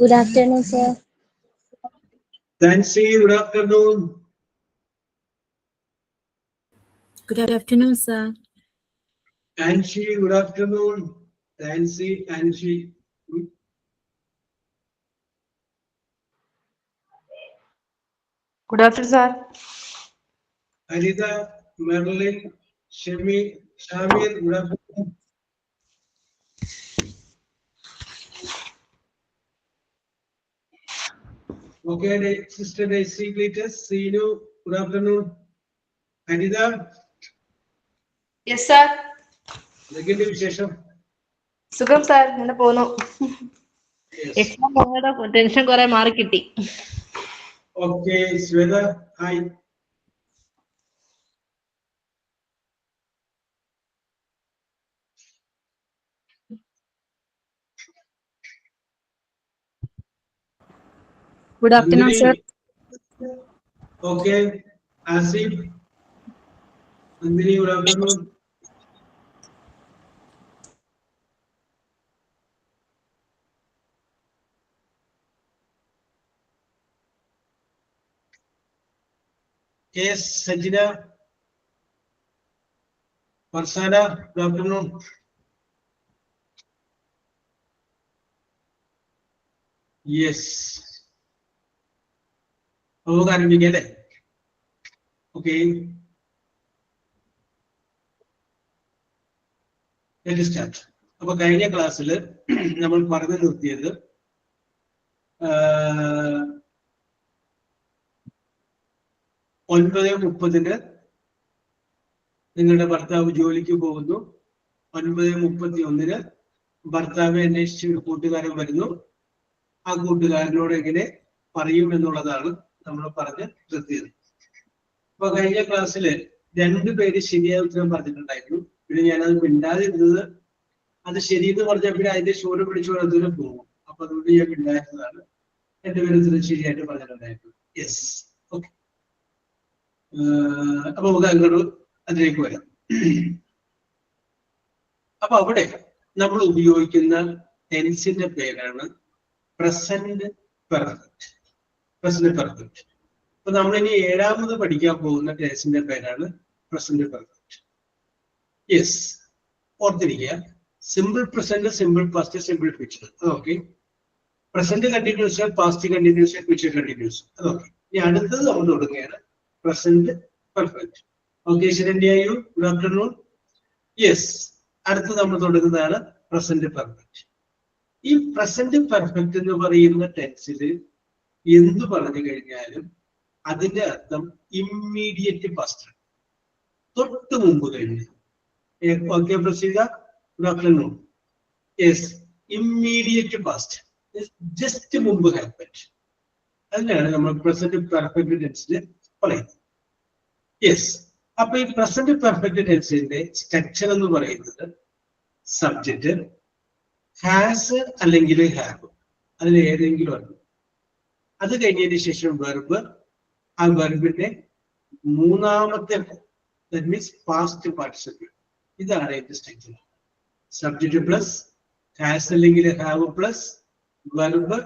Good afternoon, sir. Nancy, good afternoon. Good afternoon, sir. Nancy, good afternoon. Nancy. Good afternoon, sir. Anita, Madeline, Shami, Shamir, good afternoon. Okay, Sister Daisy, Cletus, Seenu, good afternoon. Anita. Yes, sir. എന്തൊക്കെയുണ്ട് വിശേഷം? സുഖം sir, ഇങ്ങനെ പോന്നു. Yes. Exam tension കുറെ മാറി കിട്ടി. Okay, Sweta, hi. Good afternoon, sir. Okay, Asif. Nandini, good afternoon. Yes, Sanjina. Farsana, good afternoon. Yes. നമുക്ക് ആരംഭിക്കാം അല്ലേ? Okay, start. അപ്പൊ കഴിഞ്ഞ ക്ലാസ്സിൽ നമ്മൾ പറഞ്ഞു നിർത്തിയത് 9:30 നിങ്ങളുടെ ഭർത്താവ് ജോലിക്ക് പോകുന്നു. 9:31 ഭർത്താവ് അന്വേഷിച്ച് ഒരു കൂട്ടുകാരൻ വരുന്നു. ആ കൂട്ടുകാരനോട് എങ്ങനെ പറയും എന്നുള്ളതാണ് നമ്മൾ പറഞ്ഞ് നിർത്തിയത്. അപ്പൊ കഴിഞ്ഞ ക്ലാസ്സില് 2 പേര് ശരിയായ ഉത്തരം പറഞ്ഞിട്ടുണ്ടായിരുന്നു. പിന്നെ ഞാനത് മിണ്ടാതിരുന്നത്, അത് ശരിയെന്ന് പറഞ്ഞാൽ പിന്നെ അതിന്റെ ഷോറ് പിടിച്ചോടെ ദൂരം പോകും. അപ്പൊ അതുകൊണ്ട് ഞാൻ മിണ്ടായിരുന്നതാണ്. 2 പേര് ഉത്തരം ശരിയായിട്ട് പറഞ്ഞിട്ടുണ്ടായിരുന്നു. Yes, okay. അപ്പൊ നമുക്ക് അങ്ങോട്ട് അതിലേക്ക് വരാം. അപ്പൊ അവിടെ നമ്മൾ ഉപയോഗിക്കുന്ന ടെൻസിന്റെ പേരാണ് പ്രസന്റ് പെർഫെക്റ്റ്. Present perfect. അപ്പൊ നമ്മളിനി 7ാമത് പഠിക്കാൻ പോകുന്ന ടെൻസിന്റെ പേരാണ് പ്രസന്റ് പെർഫെക്റ്റ്. യെസ്, ഓർത്തിരിക്കുക. Simple present, simple past, simple future. അതൊക്കെ. Present continuous, past continuous, future continuous. അതൊക്കെ. ഇനി അടുത്തത് നമ്മൾ തുടങ്ങുകയാണ് present perfect. Okay, Saranyu, good afternoon. Yes, അടുത്ത് നമ്മൾ തുടങ്ങുന്നതാണ് പ്രസന്റ് പെർഫെക്റ്റ്. ഈ പ്രസന്റ് പെർഫെക്റ്റ് എന്ന് പറയുന്ന ടെൻസിൽ എന്ത് പറഞ്ഞു കഴിഞ്ഞാലും അതിന്റെ അർത്ഥം ഇമ്മീഡിയറ്റ് പാസ്റ്റ്, തൊട്ട് മുമ്പ് കഴിഞ്ഞു. Okay Praseetha, good afternoon. Yes, immediate past, just മുമ്പ് ഹാപ്പൻഡ്. അതിനാണ് നമ്മൾ പ്രസന്റ് പെർഫെക്റ്റ് ടെൻസിൽ പറയുന്നത്. യെസ്, അപ്പൊ ഈ പ്രസന്റ് പെർഫെക്റ്റ് ടെൻസിന്റെ സ്ട്രക്ചർ എന്ന് പറയുന്നത് സബ്ജക്റ്റ്, ഹാസ് അല്ലെങ്കിൽ ഹാവ്, അതിൽ ഏതെങ്കിലും ആണ്. അത് കഴിഞ്ഞതിന് ശേഷം വെർബ്, ആ വെർബിന്റെ മൂന്നാമത്തെ ദാറ്റ് മീൻസ് പാസ്റ്റ് പാർട്ടിസിപ്പിൾ. ഇതാണ് ഇതിന്റെ സ്ട്രക്ചർ. സബ്ജക്റ്റ് പ്ലസ് ഹാസ് അല്ലെങ്കിൽ ഹാവ് പ്ലസ് വെർബ്,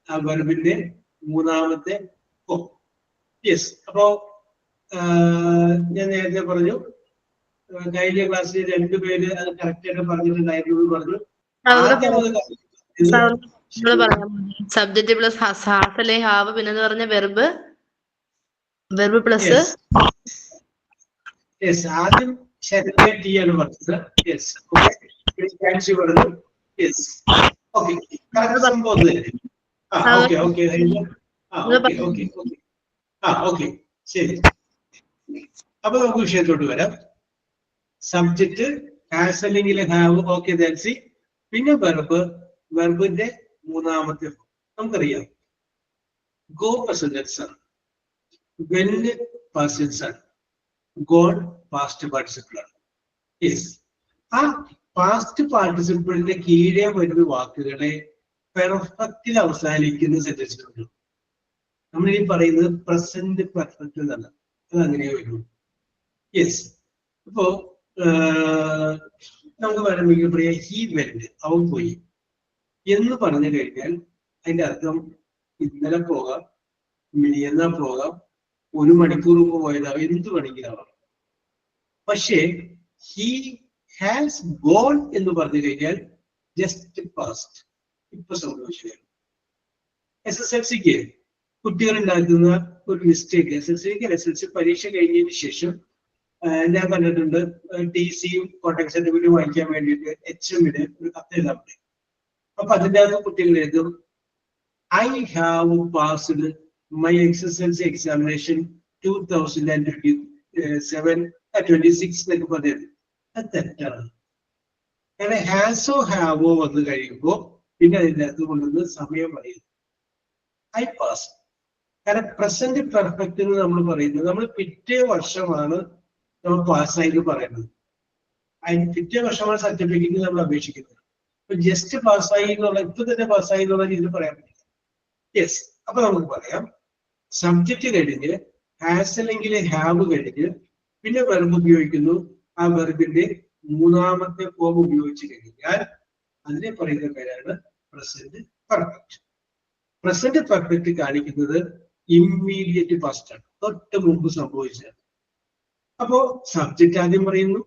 ആ വെർബിന്റെ മൂന്നാമത്തെ ഫോം. യെസ്, അപ്പോ ഞാൻ നേരത്തെ പറഞ്ഞു, കഴിഞ്ഞ ക്ലാസ്സിൽ 2 പേര് അത് കറക്റ്റ് ആയിട്ട് പറഞ്ഞിട്ടുണ്ടായിരുന്നു പറഞ്ഞു. സബ്ജക്ട് പ്ലസ് ഹാസ് അല്ലെ ഹാവ്, പിന്നെ പറഞ്ഞ വെർബ്, വെർബ് പ്ലസ്. യെസ്, ആദ്യം ശരണ്യ ടി ആണ് പറഞ്ഞത്. യെസ്, ഓക്കെ, പറഞ്ഞു. യെസ്, ഓക്കെ, കറക്റ്റ് സംഭവം തന്നെ. Okay okay okay okay okay, ശരി. അപ്പൊ നമുക്ക് വിഷയത്തോട്ട് വരാം. സബ്ജക്റ്റ് ഹാസ് അല്ലെങ്കിൽ ഹാവ്, ഓക്കെ, ദാറ്റ്സ് ഇറ്റ്. പിന്നെ വെർബ്, വെർബിന്റെ മൂന്നാമത്തെ ഫോം നമുക്കറിയാം. ഗോ പ്രസന്റ് ടെൻസ് ആണ്, വെന്റ് പാസ്റ്റ് ടെൻസ് ആണ്, ഗോൺ പാസ്റ്റ് പാർട്ടിസിപ്പിൾ ആണ്. യെസ്, ആ പാസ്റ്റ് പാർട്ടിസിപ്പിളിന്റെ കീഴെ വരുന്ന വാക്കുകളെ പെർഫെക്റ്റിൽ അവസാനിക്കുന്ന സെന്റൻസുകളുണ്ട്. നമ്മളിനി പറയുന്നത് പ്രസന്റ് പെർഫെക്റ്റ് എന്നാണ്. അത് അങ്ങനെ വരുള്ളൂ. യെസ്, അപ്പോ നമുക്ക് വേണമെങ്കിൽ പറയാം ഹി വെന്റ്, അവൻ പോയി എന്ന് പറഞ്ഞു കഴിഞ്ഞാൽ അതിന്റെ അർത്ഥം ഇന്നലെ പോകാം, മിനിയെന്നാ പോകാം, 1 മണിക്കൂർ മുമ്പ് പോയതാവും, എന്ത് വേണമെങ്കിലും ആവാം. പക്ഷേ ഹി ഹാസ് ഗോൺ എന്ന് പറഞ്ഞു കഴിഞ്ഞാൽ ജസ്റ്റ് പാസ്റ്റ്, ഇപ്പൊ സംഭവിച്ചു. SSLC കുട്ടികൾ ഉണ്ടാക്കുന്ന ഒരു മിസ്റ്റേക്ക്, SSLC പരീക്ഷ കഴിഞ്ഞതിന് ശേഷം ഞാൻ കണ്ടിട്ടുണ്ട്, TCയും കോൺടാക്ട് സർട്ടിഫിക്കറ്റും വാങ്ങിക്കാൻ വേണ്ടിയിട്ട് HMന് ഒരു കത്ത് എഴുതാൻ പറ്റും. അപ്പൊ അതിൻ്റെ അകത്ത് കുട്ടികൾ എഴുതും, I have passed my SSLC examination 2026 എന്നൊക്കെ പറയുന്നത്. അത് തെറ്റാണ്. കാരണം ഹാസോ ഹാവോ വന്നു കഴിയുമ്പോൾ പിന്നെ അതിൻ്റെ അകത്ത് കൊണ്ടുവന്ന് സമയം പറയുന്നു, ഐ പാസ്. കാരണം പ്രസന്റ് പെർഫെക്റ്റ് എന്ന് നമ്മൾ പറയുന്നത്, നമ്മൾ പിറ്റേ വർഷമാണ് നമ്മൾ പാസ്സായി എന്ന് പറയുന്നത്. അതിന് പിറ്റേ വർഷമാണ് സർട്ടിഫിക്കറ്റ് നമ്മൾ അപേക്ഷിക്കുന്നത്. അപ്പൊ ജസ്റ്റ് പാസ്സായി എന്നുള്ള, ഇപ്പൊ തന്നെ പാസ്സായി എന്നുള്ള രീതിയിൽ പറയാൻ പറ്റില്ല. യെസ്, അപ്പൊ നമുക്ക് പറയാം സബ്ജക്റ്റ് കഴിഞ്ഞ് ഹാസ് അല്ലെങ്കിൽ ഹാവ് കഴിഞ്ഞ് പിന്നെ വെർബ് ഉപയോഗിക്കുന്നു. ആ വെർബിന്റെ മൂന്നാമത്തെ ഫോം ഉപയോഗിച്ച് കഴിഞ്ഞാൽ അതിനെ പറയുന്ന പേരാണ് പ്രസന്റ് പെർഫെക്റ്റ്. പ്രസന്റ് പെർഫെക്റ്റ് കാണിക്കുന്നത് ഇമ്മീഡിയറ്റ് പാസ്റ്റ് ആണ്, തൊട്ട് മുമ്പ് സംഭവിച്ചത്. അപ്പോ സബ്ജക്റ്റ് ആദ്യം പറയുന്നു,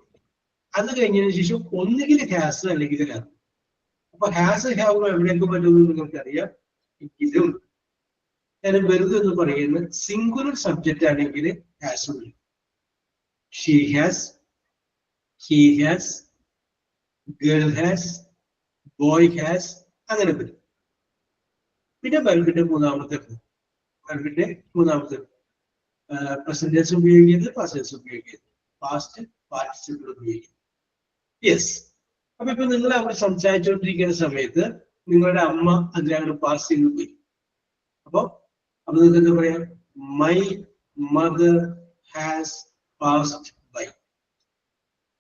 അത് കഴിഞ്ഞതിന് ശേഷം ഒന്നുകിൽ ഹാസ് അല്ലെങ്കിൽ ഹാവ്. അപ്പൊ ഹാസ് ഹാവ് എവിടേക്ക് പറ്റുമെന്ന് നിങ്ങൾക്കറിയാം. ഇതും ഞാൻ വെറുതെ എന്ന് പറയുന്നത് സിംഗുലർ സബ്ജക്റ്റ് ആണെങ്കിൽ ഹാസ് വരും. She has, he has, girl has, boy has, അങ്ങനെ വരും. പിന്നെ വെർബിന്റെ മൂന്നാമത്തെ പ്രസന്റ് ടെൻസ് ഉപയോഗിക്കുന്നത്, പാസ്റ്റ് ടെൻസ് ഉപയോഗിക്കുന്നത്, പാസ്റ്റ് പാർട്ടിസിപ്പിൾ ഉപയോഗിക്കുന്നത്. യെസ്, അപ്പൊ ഇപ്പൊ നിങ്ങൾ അവിടെ സംസാരിച്ചുകൊണ്ടിരിക്കുന്ന സമയത്ത് നിങ്ങളുടെ അമ്മ അതിനങ്ങനെ പാസ് ചെയ്ത് പോയി. അപ്പൊ നിങ്ങൾക്ക് എന്താ പറയാം, my mother has passed by.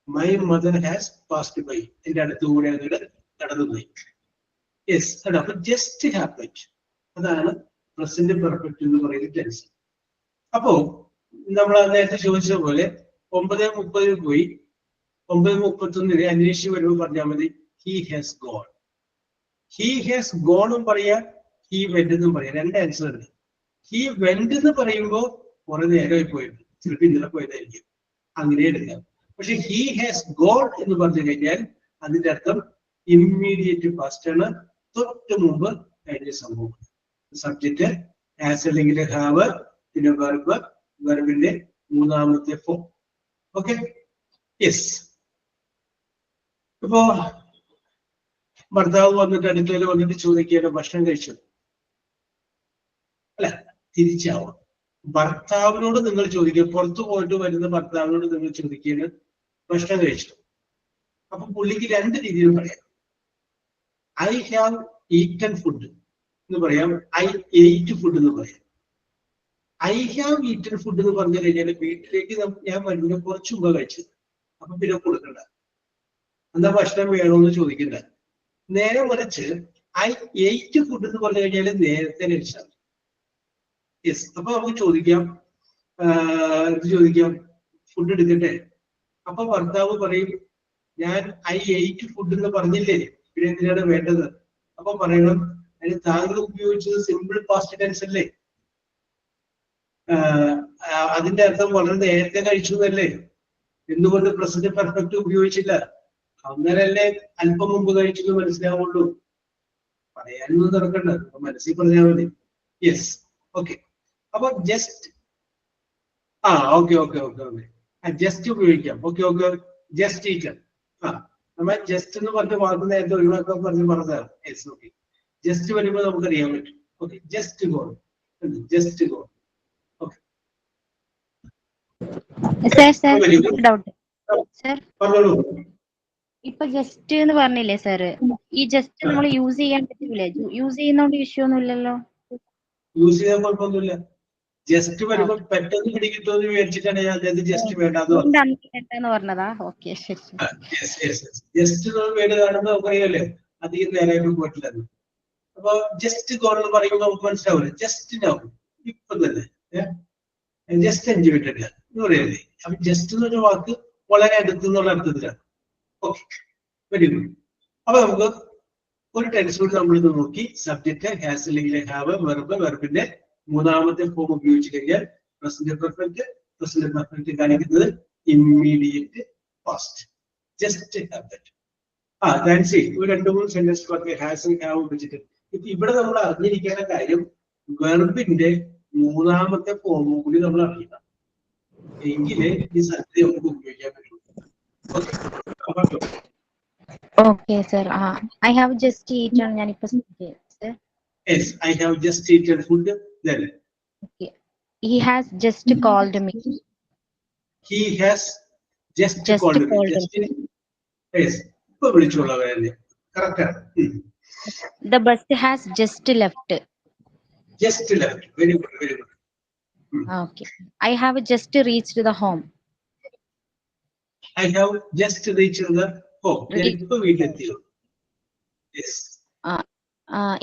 My mother has passed by, എന്റെ അടുത്തുകൂടെ അങ്ങോട്ട് കടന്നുപോയി. യെസ്, അപ്പൊ ജസ്റ്റ് ഹാപ്പൻഡ്, അതാണ് പ്രസന്റ് പെർഫെക്റ്റ് എന്ന് പറയുന്ന ടെൻസ്. അപ്പോ നമ്മൾ നേരത്തെ ചോദിച്ച പോലെ 9:30 പോയി 9:31 അന്വേഷിച്ച് വരുമ്പോൾ പറഞ്ഞാൽ മതി he has gone. He has ഗോണും പറയാം, ഹി വെന്റ് എന്നും പറയാം. രണ്ട് ആൻസർ ഉണ്ട്. ഹി വെന്റ് എന്ന് പറയുമ്പോൾ കുറെ നേരമായി പോയിട്ട് ചിലപ്പോൾ ഇന്നലെ പോയതായിരിക്കും, അങ്ങനെ എടുക്കാം. പക്ഷെ ഹി ഹാസ് ഗോൺ എന്ന് പറഞ്ഞു കഴിഞ്ഞാൽ അതിന്റെ അർത്ഥം ഇമ്മീഡിയറ്റ് പാസ്റ്റ് ആണ്, തൊട്ട് മുമ്പ് കഴിഞ്ഞ സംഭവം. സബ്ജക്റ്റ് ഹാസ് അല്ലെങ്കിൽ ഹാവ്, പിന്നെ വെർബ്, വെർബിന്റെ മൂന്നാമത്തെ ഫോം. Okay, yes. ഇപ്പോ ഭർത്താവ് വന്നിട്ട് അടുക്കളയിൽ വന്നിട്ട് ചോദിക്കുകയാണ് ഭക്ഷണം കഴിച്ചു. അല്ല, തിരിച്ചാവും. ഭർത്താവിനോട് നിങ്ങൾ ചോദിക്കുക, പുറത്തു പോയിട്ട് വരുന്ന ഭർത്താവിനോട് നിങ്ങൾ ചോദിക്കുകയാണ് ഭക്ഷണം കഴിച്ചു. അപ്പൊ പുള്ളിക്ക് രണ്ട് രീതിയിൽ പറയാം. ഐ ഹാവ് ഈറ്റൻ ഫുഡ് എന്ന് പറയാം, ഐ എയ്റ്റ് ഫുഡ് എന്ന് പറയാം. ഐ ഹാവ് ഈറ്റൻ ഫുഡ് എന്ന് പറഞ്ഞു കഴിഞ്ഞാൽ വീട്ടിലേക്ക് ഞാൻ വരുമ്പോൾ കുറച്ച് മുമ്പ് കഴിച്ചത്, അപ്പൊ പിന്നെ കൊടുക്കണ്ട, എന്താ ഭക്ഷണം വേണമെന്ന് ചോദിക്കണ്ട. നേരെ മറിച്ച് ഐ എയ്റ്റ് ഫുഡ് എന്ന് പറഞ്ഞു കഴിഞ്ഞാൽ നേരത്തെ കഴിച്ചാൽ. യെസ്, അപ്പൊ നമുക്ക് ചോദിക്കാം, ഫുഡ് എടുക്കട്ടെ. അപ്പൊ ഭർത്താവ് പറയും, ഞാൻ ഐ എയ്റ്റ് ഫുഡ് എന്ന് പറഞ്ഞില്ലേ, പിന്നെ എന്തിനാണ് വേണ്ടത്? അപ്പൊ പറയണം, അതിന് താങ്കൾ ഉപയോഗിച്ചത് സിമ്പിൾ പാസ്റ്റ് ടെൻസ് അല്ലേ, അതിന്റെ അർത്ഥം വളരെ നേരത്തെ കഴിച്ചു എന്നല്ലേ, എന്തുകൊണ്ട് പ്രസന്റ് പെർഫെക്റ്റ് ഉപയോഗിച്ചില്ല? അന്നേരല്ലേ അല്പം മുമ്പ് കഴിച്ചത് മനസ്സിലാവുള്ളൂ, പറയാനൊന്നും നടക്കണ്ട, മനസ്സിൽ പറഞ്ഞാൽ മതി. Yes, okay. അപ്പൊ ജസ്റ്റ് ഓക്കെ ജസ്റ്റ് ഉപയോഗിക്കാം. Okay, just teacher. നമ്മൾ ജസ്റ്റ് എന്ന് പറഞ്ഞ വാക്ക് നേരത്തെ ഒഴിവാക്കാൻ പറഞ്ഞതാണ്. Yes, okay. ജസ്റ്റ് വരുമ്പോൾ നമുക്കറിയാൻ പറ്റും. Okay, just go. ഓക്കെ, പറഞ്ഞോളൂ. ഇപ്പൊ ജസ്റ്റ് എന്ന് പറഞ്ഞില്ലേ സാറ്, ഈ ജസ്റ്റ് നമ്മൾ യൂസ് ചെയ്യാൻ പറ്റൂലേ? യൂസ് ചെയ്യുന്നോണ്ട് ഇഷ്യൂ ഒന്നും ഇല്ലല്ലോ? യൂസ് ചെയ്യാൻ കുഴപ്പമൊന്നുമില്ല. ജസ്റ്റ് വരുമ്പോ പെട്ടെന്ന് പിടികിട്ടുമെന്ന് വിചാരിച്ചിട്ടാണ് ഞാൻ ജസ്റ്റ് വേണ്ടെന്ന് പറഞ്ഞതാ. ഓക്കെ, ശരി. ജസ്റ്റ് വേട് കാണുമ്പോൾ നമുക്കറിയാമല്ലോ അധികം നേരമായിട്ട് പോയിട്ടില്ല. അപ്പൊ ജസ്റ്റ് ഗോൺ എന്ന് പറയുമ്പോൾ നമുക്ക് മനസ്സിലാവില്ല. ജസ്റ്റ് നൗ, ഇപ്പൊ തന്നെ, ജസ്റ്റ് 5 മിനിറ്റ് എന്ന് പറയല്ലേ. അപ്പൊ ജസ്റ്റ് എന്ന് പറഞ്ഞ വാക്ക് വളരെ അടുത്ത് എന്നുള്ള അർത്ഥത്തിലാണ്. Okay, very good. അപ്പൊ നമുക്ക് ഒരു ടെൻസ് കൂടി നമ്മൾ ഇത് നോക്കി. സബ്ജക്ട് ഹാസ് അല്ലെങ്കിൽ ഹാവ്, വെർബ്, വെർബിന്റെ മൂന്നാമത്തെ ഫോം ഉപയോഗിച്ച് കഴിഞ്ഞാൽ പ്രസന്റ് പെർഫെക്റ്റ്. പ്രസന്റ് പെർഫെക്റ്റ് കാണിക്കുന്നത് immediate past. Just have that. That's it. ഒരു 2-3 സെന്റൻസ് ഒക്കെ ഹാസ് ഹാവ് വെച്ചിട്ട്. ഇപ്പൊ ഇവിടെ നമ്മൾ അറിഞ്ഞിരിക്കേണ്ട കാര്യം വെർബിന്റെ മൂന്നാമത്തെ ഫോമും കൂടി നമ്മൾ അറിയണം. എങ്കിലേ ഈ സത്യം നമുക്ക് ഉപയോഗിക്കാൻ പറ്റുള്ളൂ. Okay, sir. I have just eaten. Sir. Yes, I have just eaten food. Then Okay. He has just called me. he has just called me. Just, yes. ഇപ്പൊ വിളിച്ചുള്ളവരല്ലേ? Correct ആണ്. The bus has just left. Just left. Very good, very good. Okay. I have just reached the home. I have just reached the home. ഇപ്പൊ വീട്ടിലെത്തിയോ? Yes.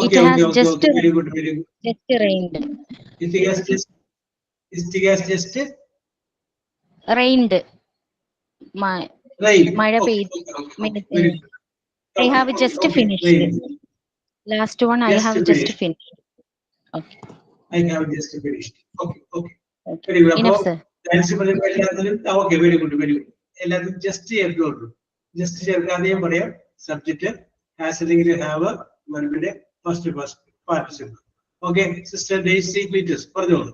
It has just very good, very good. just rained. It has just Rained. rained. മഴ Okay, പെയ്തു. okay, very good. I have just Okay, finished. rained. Last one, I have just finished. Okay. I have just finished. Okay, okay. Okay. Very good. Enough, sir. Okay, very good, very good. എല്ലാത്തിനും just ചേർക്കുള്ളൂ. Just ചേർക്കാതെയും പറയാം. Subject has അല്ലെങ്കിൽ have, വെർബിന്റെ first participle. Okay, sister Daisy Peters പറഞ്ഞോളൂ.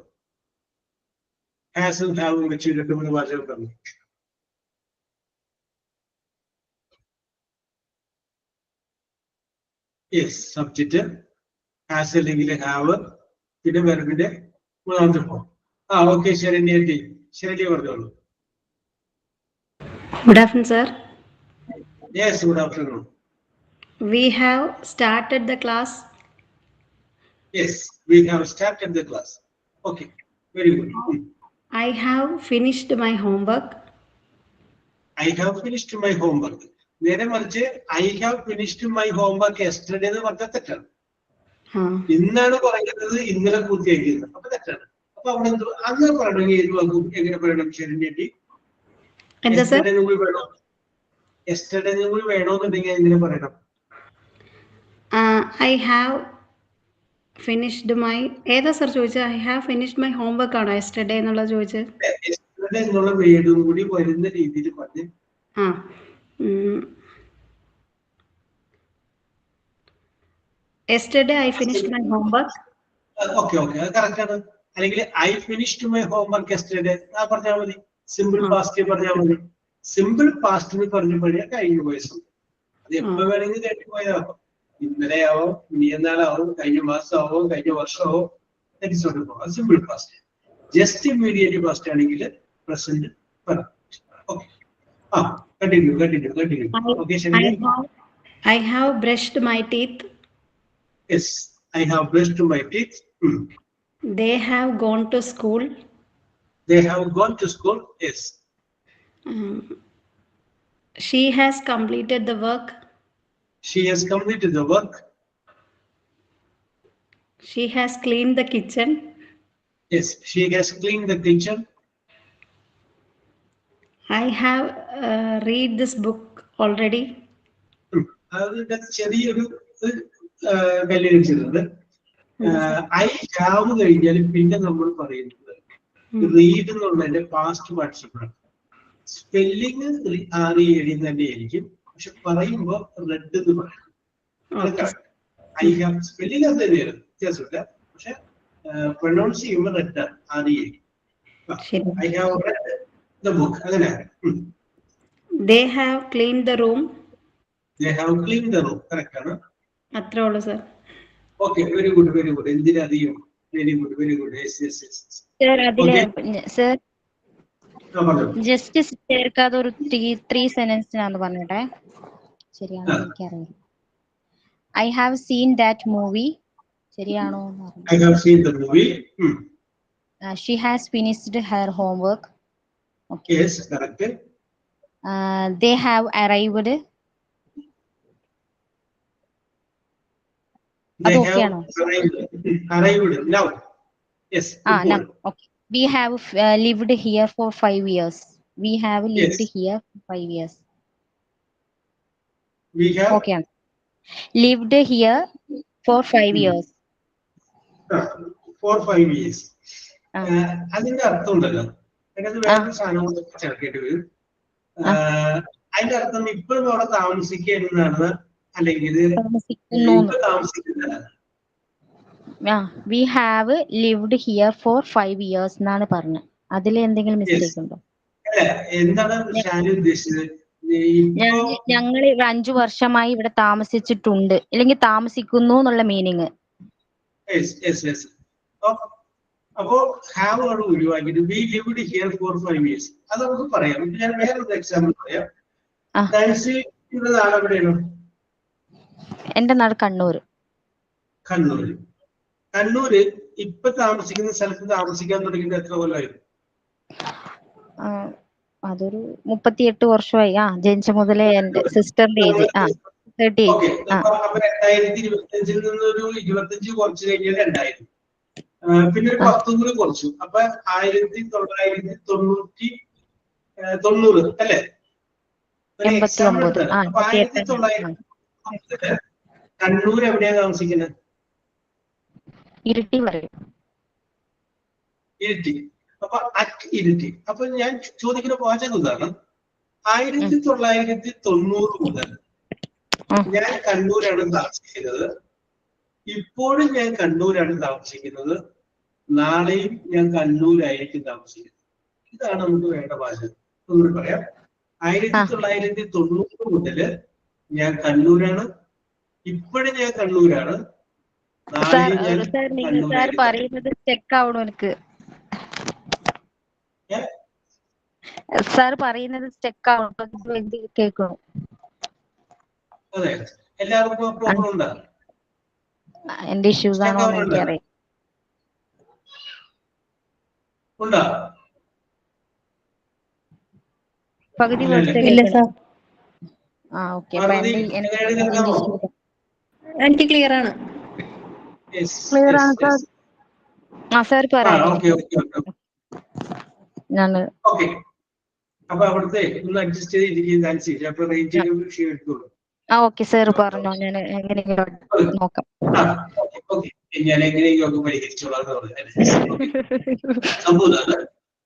ഹാസും ഹാവും വെച്ച് 2-3 വാചകം പറഞ്ഞു. യെസ്, സബ്ജക്ട് ഹാസ് അല്ലെങ്കിൽ ഹാവ്, പിന്നെ വെർബിന്റെ മൂന്നാമത്തെ ഫോം. ഓക്കെ, ശരണ്യ പറഞ്ഞോളൂ. Good afternoon, sir. Yes, good afternoon. We have started the class. Yes, we have started the class. Okay, very good. I have finished my homework. I have finished my homework. നേരെ മറിച്ച് I have finished my homework yesterday എന്ന് പറഞ്ഞാൽ തെറ്റാണ്. ഇന്നാണ് പറയുന്നത്, ഇന്നലെ പൂർത്തിയാക്കിയത്. അപ്പൊ തെറ്റാണ്. അപ്പൊ അവിടെ അങ്ങനെ പറയണമെങ്കിൽ ഏത് വാക്കും എങ്ങനെ പറയണം? ശരണ്യട്ടി യെസ്റ്റർഡേ കൂടി വേണമെന്നുണ്ടെങ്കിൽ എങ്ങനെ പറയണം? I have finished my ഏതാ സർ ചോദിച്ചത്? I have finished my homework ആണോ yesterday എന്നുള്ള ചോദിച്ചത്? യെസ്റ്റർഡേ എന്നുള്ള വേർഡും കൂടി വരുന്ന രീതിയിൽ പറഞ്ഞ്. Yesterday I finished my homework. Okay, okay, അത് കറക്റ്റ് ആണ്. അല്ലെങ്കിൽ I finished my homework yesterday പറഞ്ഞാൽ മതി. സിമ്പിൾ പാസ്റ്റ് പറഞ്ഞാൽ മതി. സിമ്പിൾ പാസ്റ്റ് പറഞ്ഞപ്പോഴേ കഴിഞ്ഞു പോയ സമയം. അത് എപ്പോ വേണമെങ്കിൽ കഴിഞ്ഞു പോയതാവും. ഇന്നലെ ആവോ, ഇനിയെന്നാലാവും, കഴിഞ്ഞ മാസമാവും, കഴിഞ്ഞ വർഷമാവും. അത് simple past. Just immediate past ആണെങ്കിൽ present perfect. Okay, continue. Okay, ശരി. I have brushed my teeth. Yes, I have brushed my teeth. They have gone to school. They have gone to school. Yes. She has completed the work. She has completed the work. She has cleaned the kitchen. Yes, she has cleaned the kitchen. I have read this book already. അതിന്റെ ചെറിയൊരു കല്യാണം ചെയ്തത്. I have കഴിഞ്ഞാൽ പിന്നെ നമ്മൾ പറയുന്നത് read എന്നുള്ളതിന്റെ past participle ആണ്. സ്പെല്ലിങ് READ തന്നെ ആയിരിക്കും, പക്ഷെ പറയുമ്പോ റെഡ് എന്ന് പറയും. ഐ ഹാവ് സ്പെല്ലിംഗ് അത് തന്നെയാണ്, വ്യത്യാസമില്ല. പക്ഷെ പ്രൊനൗൺസ് ചെയ്യുമ്പോൾ റെഡ് ആണ്, READ. I have red the book, അങ്ങനെയാണ്. They have cleaned the room. They have cleaned the room. Correct ആണ്. അത്രേ ഉള്ളൂ സർ. Okay, very good. എന്തിനധികം? Very good. സർ അതിലെ സർ ജസ്റ്റ് ചേർക്കാതെ ഒരു 3 സെന്റൻസിനാന്ന് പറഞ്ഞോട്ടെ. ശരിയാണോ എനിക്കറിയില്ല. I have seen that movie. ശരിയാണോ? I have seen the movie. She has finished her homework. Okay. Yes, correct. They have arrived. They okay, have arrived now. Yes. No. Okay. We have lived here for 5 years. We have lived here for 5 years. We have. Okay. lived here for 5 years. For 5 years. ആ. അതിന്റെ അർത്ഥം ഉണ്ടല്ലോ, അതിനകത്ത് വേറൊരു സാധനം കൂടെ ചേർക്കേണ്ടി വരും. അതിന്റെ അർത്ഥം ഇപ്പോഴും അവിടെ താമസിക്കുന്നതാണ്, അല്ലെങ്കിൽ ഇപ്പൊ താമസിക്കുന്നതാണ്. We have lived here for 5 years എന്നാണ് പറഞ്ഞത്. അതിൽ എന്തെങ്കിലും മിസ്റ്റേക്ക് ഉണ്ടോ? അല്ല, എന്താണ് ഷാനി ഉദ്ദേശിച്ചത്? ഞങ്ങൾ 5 വർഷമായി ഇവിടെ താമസിച്ചിട്ടുണ്ട്, അല്ലെങ്കിൽ താമസിക്കുന്നു എന്നുള്ള മീനിങ്. അപ്പോ ഹാവ് ആണ് ഒഴിവാക്കിയിട്ട് we lived here for 5 years അത് നമുക്ക് പറയാം. ഞാൻ വേറൊരു എക്സാമ്പിൾ പറയാം. നാൻസിയുടെ നാട് എവിടെയാണ്? എന്റെ നാട് കണ്ണൂർ. കണ്ണൂര് ഇപ്പൊ താമസിക്കുന്ന സ്ഥലത്ത് താമസിക്കാൻ തുടങ്ങിയിട്ട് എത്ര കൊല്ലമായിരുന്നു? അതൊരു 38 വർഷമായി. ജനിച്ച മുതലേ എന്റെ സിസ്റ്ററിന്റെ ഏജ് 38. 2025 നിന്നൊരു 25 കുറച്ച് കഴിഞ്ഞാൽ 2000, പിന്നെ ഒരു 10 കൂടി കുറച്ചു, അപ്പൊ 1990 അല്ലെ? 89. അപ്പൊ 1990 കണ്ണൂർ എവിടെയാ താമസിക്കുന്നത്? ഇരിട്ടി പറയും. ഇരിട്ടി. അപ്പൊ അറ്റ് ഇരിട്ടി. അപ്പൊ ഞാൻ ചോദിക്കുന്ന വാചകം ഇതാണ്, 1990 മുതൽ ഞാൻ കണ്ണൂരാണ് താമസിക്കുന്നത്, ഇപ്പോഴും ഞാൻ കണ്ണൂരാണ് താമസിക്കുന്നത്, നാളെയും ഞാൻ കണ്ണൂരായിരിക്കും താമസിക്കുന്നത്. ഇതാണ് നമുക്ക് വേണ്ട വാചകം. ഒന്നുകൂടി പറയാം. 1990 മുതല് ഞാൻ കണ്ണൂരാണ്, ഇപ്പോഴും ഞാൻ കണ്ണൂരാണ്, നാളെയും ഞാൻ സാർ പറയുന്നത് ചെക്ക് ആവണോ? എനിക്ക് സാർ പറയുന്നത് ചെക്ക് ആവണോ? കേൾക്കണോ? അതെ, എല്ലാവർക്കും പ്രോബ്ലം ഉണ്ടോ? എന്റെ ഇഷ്യൂസ് ആണോ എനിക്കറിയാം. ഉണ്ടോ? പകുതി ഓക്കെ. എനിക്ക് ക്ലിയർ ആണ്. ക്ലിയർ ആണ് സാർ. സാർ പറയാം. അപ്പൊ അവിടുത്തെ ഒന്ന് അഡ്ജസ്റ്റ് ചെയ്തിരിക്കുന്ന അപ്പൊ റേഞ്ചിന് വിഷയം എടുത്തോളൂ. ഓക്കെ സാർ പറഞ്ഞോ, ഞാൻ എങ്ങനെയെങ്കിലും നോക്കാം. ഞാൻ എങ്ങനെയൊക്കെ പരിഹരിച്ചോളാം.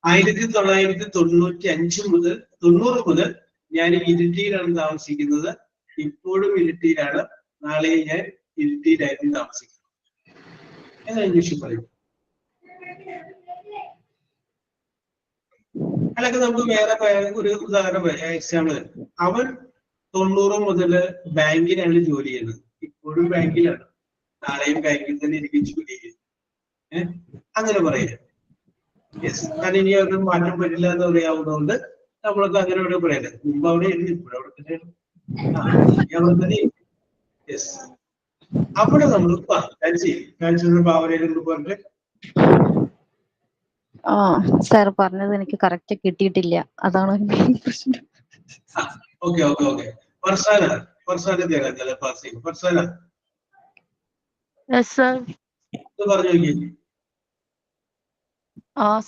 1995 മുതൽ 90 മുതൽ ഞാൻ ഇരിട്ടിയിലാണ് താമസിക്കുന്നത്, ഇപ്പോഴും ഇരിട്ടിയിലാണ്, നാളെയും ഞാൻ ഇരിട്ടിയിലായിരിക്കും താമസിക്കുന്നത്. എന്നാ ഇംഗ്ലീഷിൽ പറയും. അല്ലെങ്കിൽ നമുക്ക് വേറെ ഒരു ഉദാഹരണം എക്സാമ്പിൾ. അവൻ 90 മുതല് ബാങ്കിലാണ് ജോലി ചെയ്യുന്നത്, ഇപ്പോഴും ബാങ്കിലാണ്, നാളെയും ബാങ്കിൽ തന്നെ ഇരിക്കും ജോലി ചെയ്യുന്നത്. അങ്ങനെ പറയാം. കാരണം ഇനി അവർക്ക് മാറ്റം പറ്റില്ല എന്ന് പറയാവുന്നതുകൊണ്ട് നമ്മളൊക്കെ അങ്ങനെ ഇവിടെ പറയല്ലേ. മുമ്പ് അവിടെ എഴുതി, ഇപ്പോഴും അവിടെ തന്നെയാണ്, അവിടെ തന്നെ. അവിടെ നമ്മൾ ഭാവനയിലൊന്ന് പറഞ്ഞിട്ട്. സാർ പറഞ്ഞത് എനിക്ക് കറക്റ്റ് കിട്ടിയിട്ടില്ല, അതാണ് പ്രശ്നം. ഓക്കെ. ഫർസാന പറഞ്ഞു നോക്കി.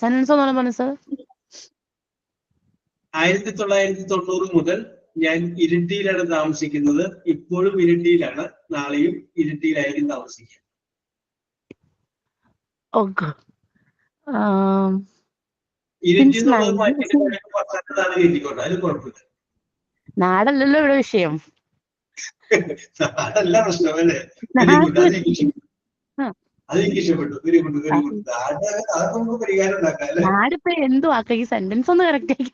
സെന്റൻസ് ഒന്നും പറഞ്ഞു സർ. 1990 മുതൽ ഞാൻ ഇരിട്ടിയിലാണ് താമസിക്കുന്നത്, ഇപ്പോഴും ഇരിട്ടിയിലാണ്, നാളെയും ഇരിട്ടിയിലായിരിക്കും താമസിക്കുക. ഇരിട്ടി അതിന് കുഴപ്പമില്ല. നാടല്ലല്ലോ ഇവിടെ വിഷയം. നാടല്ല പ്രശ്നം അല്ലേ? അതെനിക്ക് ഇഷ്ടപ്പെട്ടു. Very good. അതൊക്കെ നമുക്ക് പരിഹാരം ഉണ്ടാക്കാം അല്ലേ? നാടിപ്പോ എന്തോ ആക്ക, ഈ സെന്റൻസ് ഒന്ന് കറക്റ്റ് ആക്കി.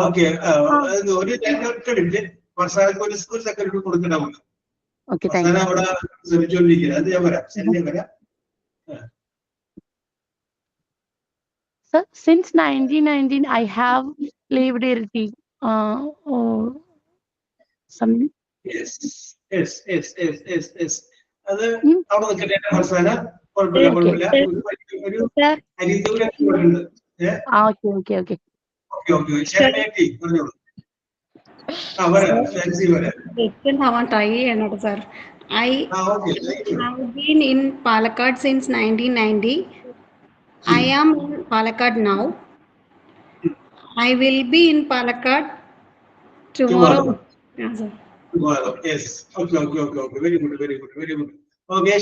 ഓക്കെ. ഒരു 2 മിനിറ്റ് വർഷാക്ക് ഒരു സെക്കൻഡ് കൊടുക്കണ്ടാവുള്ളൂ. അവിടെ ശ്രമിച്ചുകൊണ്ടിരിക്കുന്നത്. അത് ഞാൻ വരാം. ശരി, ഞാൻ വരാം. Sir, since 1919, I have lived Iriti. Something. Yes. അത് അവിടെ നിൽക്കട്ടെ. അവസാന കുഴപ്പമില്ല. ഒരു അരിന്തൂരൊക്കെ ഉണ്ട്. ഓക്കെ. ശരി, പറഞ്ഞോളൂ. ട്രൈ ചെയ്യണോട്ടോ sir. I have been in Palakkad since 1990. I am in Palakkad now. I will be in Palakkad Tomorrow. Yeah, sir. Tomorrow. Yes. Okay. Very good. Okay,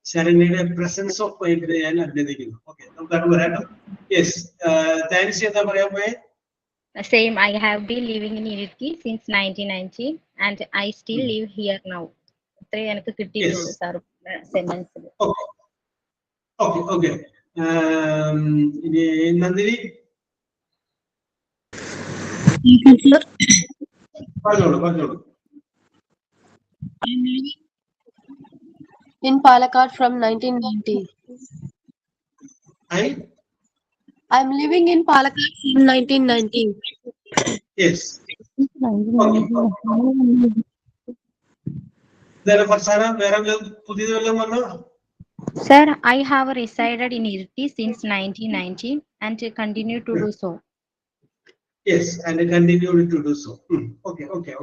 ശരണ്യയുടെ presence of mind ഞാൻ അഭിനന്ദിക്കുന്നു. Okay, നമുക്കത് പറയാം. Yes. Thanks എന്താ പറയാൻ പോയെ? Same. I have been living in Iriti since 1990 and I still live here now. ഇത്രേ എനിക്ക് കിട്ടിയിട്ടുള്ളൂ സാർ സെന്റൻസിൽ. Okay. ഇനി നന്ദിനി പറഞ്ഞോളൂ. In Palakkad from 1990. I'm living in Palakkad from 1990. Yes. Farsana വേറെ പുതിയത് വല്ലതും പറഞ്ഞോ? Sir, I have resided in Iriti since 1990 and continue to do so. Yes, and continue to do so. Okay.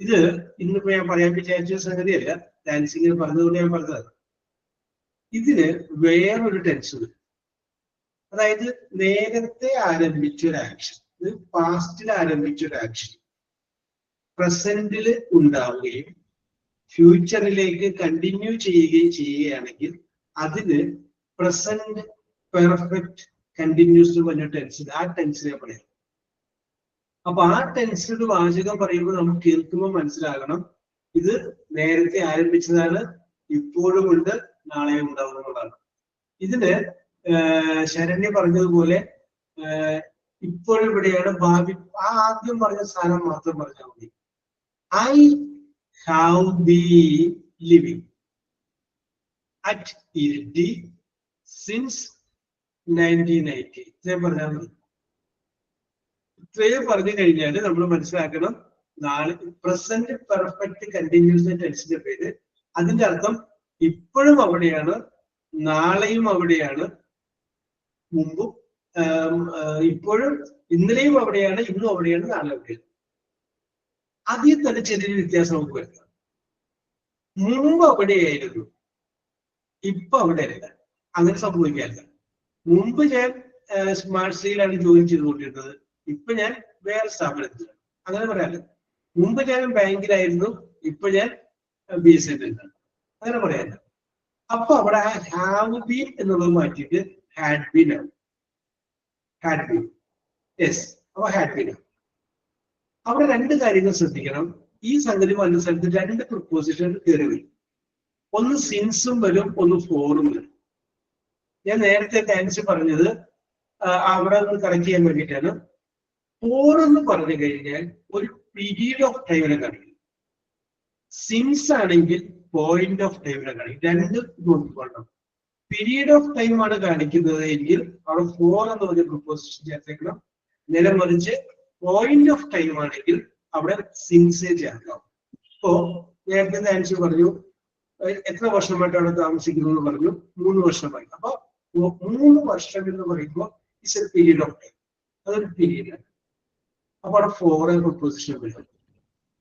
ഇത് ഇന്നിപ്പോ ഞാൻ പറയാൻ വിചാരിച്ച സംഗതിയല്ല, ഡാൻസിംഗ് പറഞ്ഞതുകൊണ്ട് ഞാൻ പറഞ്ഞത്. ഇതിന് വേറൊരു ടെൻഷൻ, അതായത് നേരത്തെ ആരംഭിച്ചൊരു ആക്ഷൻ, പാസ്റ്റിൽ ആരംഭിച്ചൊരു ആക്ഷൻ പ്രസന്റിൽ ഉണ്ടാവുകയും ഫ്യൂച്ചറിലേക്ക് കണ്ടിന്യൂ ചെയ്യുകയാണെങ്കിൽ അതിന് പ്രസന്റ് പെർഫെക്റ്റ് കണ്ടിന്യൂസ് പറഞ്ഞ ടെൻസ്, ആ ടെൻസിനെ പറയാം. അപ്പൊ ആ ടെൻസിന്റെ വാചകം പറയുമ്പോൾ നമുക്ക് കേൾക്കുമ്പോൾ മനസ്സിലാകണം ഇത് നേരത്തെ ആരംഭിച്ചതാണ്, ഇപ്പോഴും ഉണ്ട്, നാളെയും ഉണ്ടാവുന്നതാണ്. ഇതിന് ശരണ്യ പറഞ്ഞതുപോലെ ഇപ്പോഴും ഇവിടെയാണ്, ഭാവി ആ ആദ്യം പറഞ്ഞ സ്ഥാനം മാത്രം പറഞ്ഞാൽ മതി. I have been living at Iriti since 1990. ഇത്രയും പറഞ്ഞാൽ മതി. ഇത്രയും പറഞ്ഞു കഴിഞ്ഞാൽ നമ്മൾ മനസ്സിലാക്കണം നാളെ പ്രസന്റ് പെർഫെക്റ്റ് കണ്ടിന്യൂസ് ടെൻസിന്റെ പേര്. അതിന്റെ അർത്ഥം ഇപ്പോഴും അവിടെയാണ്, നാളെയും അവിടെയാണ്, മുമ്പും ഇപ്പോഴും ഇന്നലെയും അവിടെയാണ്, ഇന്നും അവിടെയാണ്, നാളെ അവിടെയാണ്. അതിൽ തന്നെ ചെറിയൊരു വ്യത്യാസം നമുക്ക് വരുത്താം. മുമ്പ് അവിടെയായിരുന്നു, ഇപ്പൊ അവിടെ അല്ല. അങ്ങനെ സംഭവിക്കാറില്ല. മുമ്പ് ഞാൻ സ്മാർട്ട് സിറ്റിയിലാണ് ജോലി ചെയ്തുകൊണ്ടിരുന്നത്, ഇപ്പൊ ഞാൻ വേറെ സ്ഥാപനത്തിലാണ്. അങ്ങനെ പറയാറില്ല. മുമ്പ് ഞാൻ ബാങ്കിലായിരുന്നു, ഇപ്പൊ ഞാൻ BSNL-ലാണ്. അങ്ങനെ പറയാറില്ല. അപ്പൊ അവിടെ ഹാവ് ബീൻ എന്നുള്ളത് മാറ്റിയിട്ട് ഹാഡ് ബീൻ ആണ്. Had been. യെസ്, അപ്പൊ ഹാഡ് ബീൻ ആണ്. അവിടെ രണ്ട് കാര്യങ്ങൾ ശ്രദ്ധിക്കണം. ഈ സംഗതി വന്ന സ്ഥലത്ത് രണ്ട് പ്രപ്പോസിഷൻ കയറി വരും. ഒന്ന് സിൻസും വരും, ഒന്ന് ഫോറും വരും. ഞാൻ നേരത്തെ ടെൻസ് പറഞ്ഞത് അവിടെ ഒന്ന് കറക്റ്റ് ചെയ്യാൻ വേണ്ടിയിട്ടാണ്. ഫോർ എന്ന് പറഞ്ഞു കഴിഞ്ഞാൽ ഒരു പീരീഡ് ഓഫ് ടൈമിനെ കാണിക്കും. സിൻസ് ആണെങ്കിൽ പോയിന്റ് ഓഫ് ടൈമിനെ കാണിക്കും. രണ്ട് നോക്കിക്കൊള്ളണം. പീരീഡ് ഓഫ് ടൈം ആണ് കാണിക്കുന്നത് എങ്കിൽ അവിടെ ഫോർ എന്ന് പറഞ്ഞ പ്രപ്പോസിഷൻ ചേർത്തേക്കണം. നേരെ മറിച്ച് പോയിന്റ് ഓഫ് ടൈം ആണെങ്കിൽ അവിടെ സിൻസേ ചേർക്കാം. ഇപ്പോ നേരത്തെ ആൻസർ പറഞ്ഞു എത്ര വർഷമായിട്ട് അവിടെ താമസിക്കുന്നു എന്ന് പറഞ്ഞു, 3 വർഷമായി. അപ്പൊ 3 വർഷം എന്ന് പറയുമ്പോൾ it's A period of time, അതൊരു പീരീഡ് ആണ്. അപ്പൊ അവിടെ ഫോർ പ്രപ്പോസിഷൻ വരും.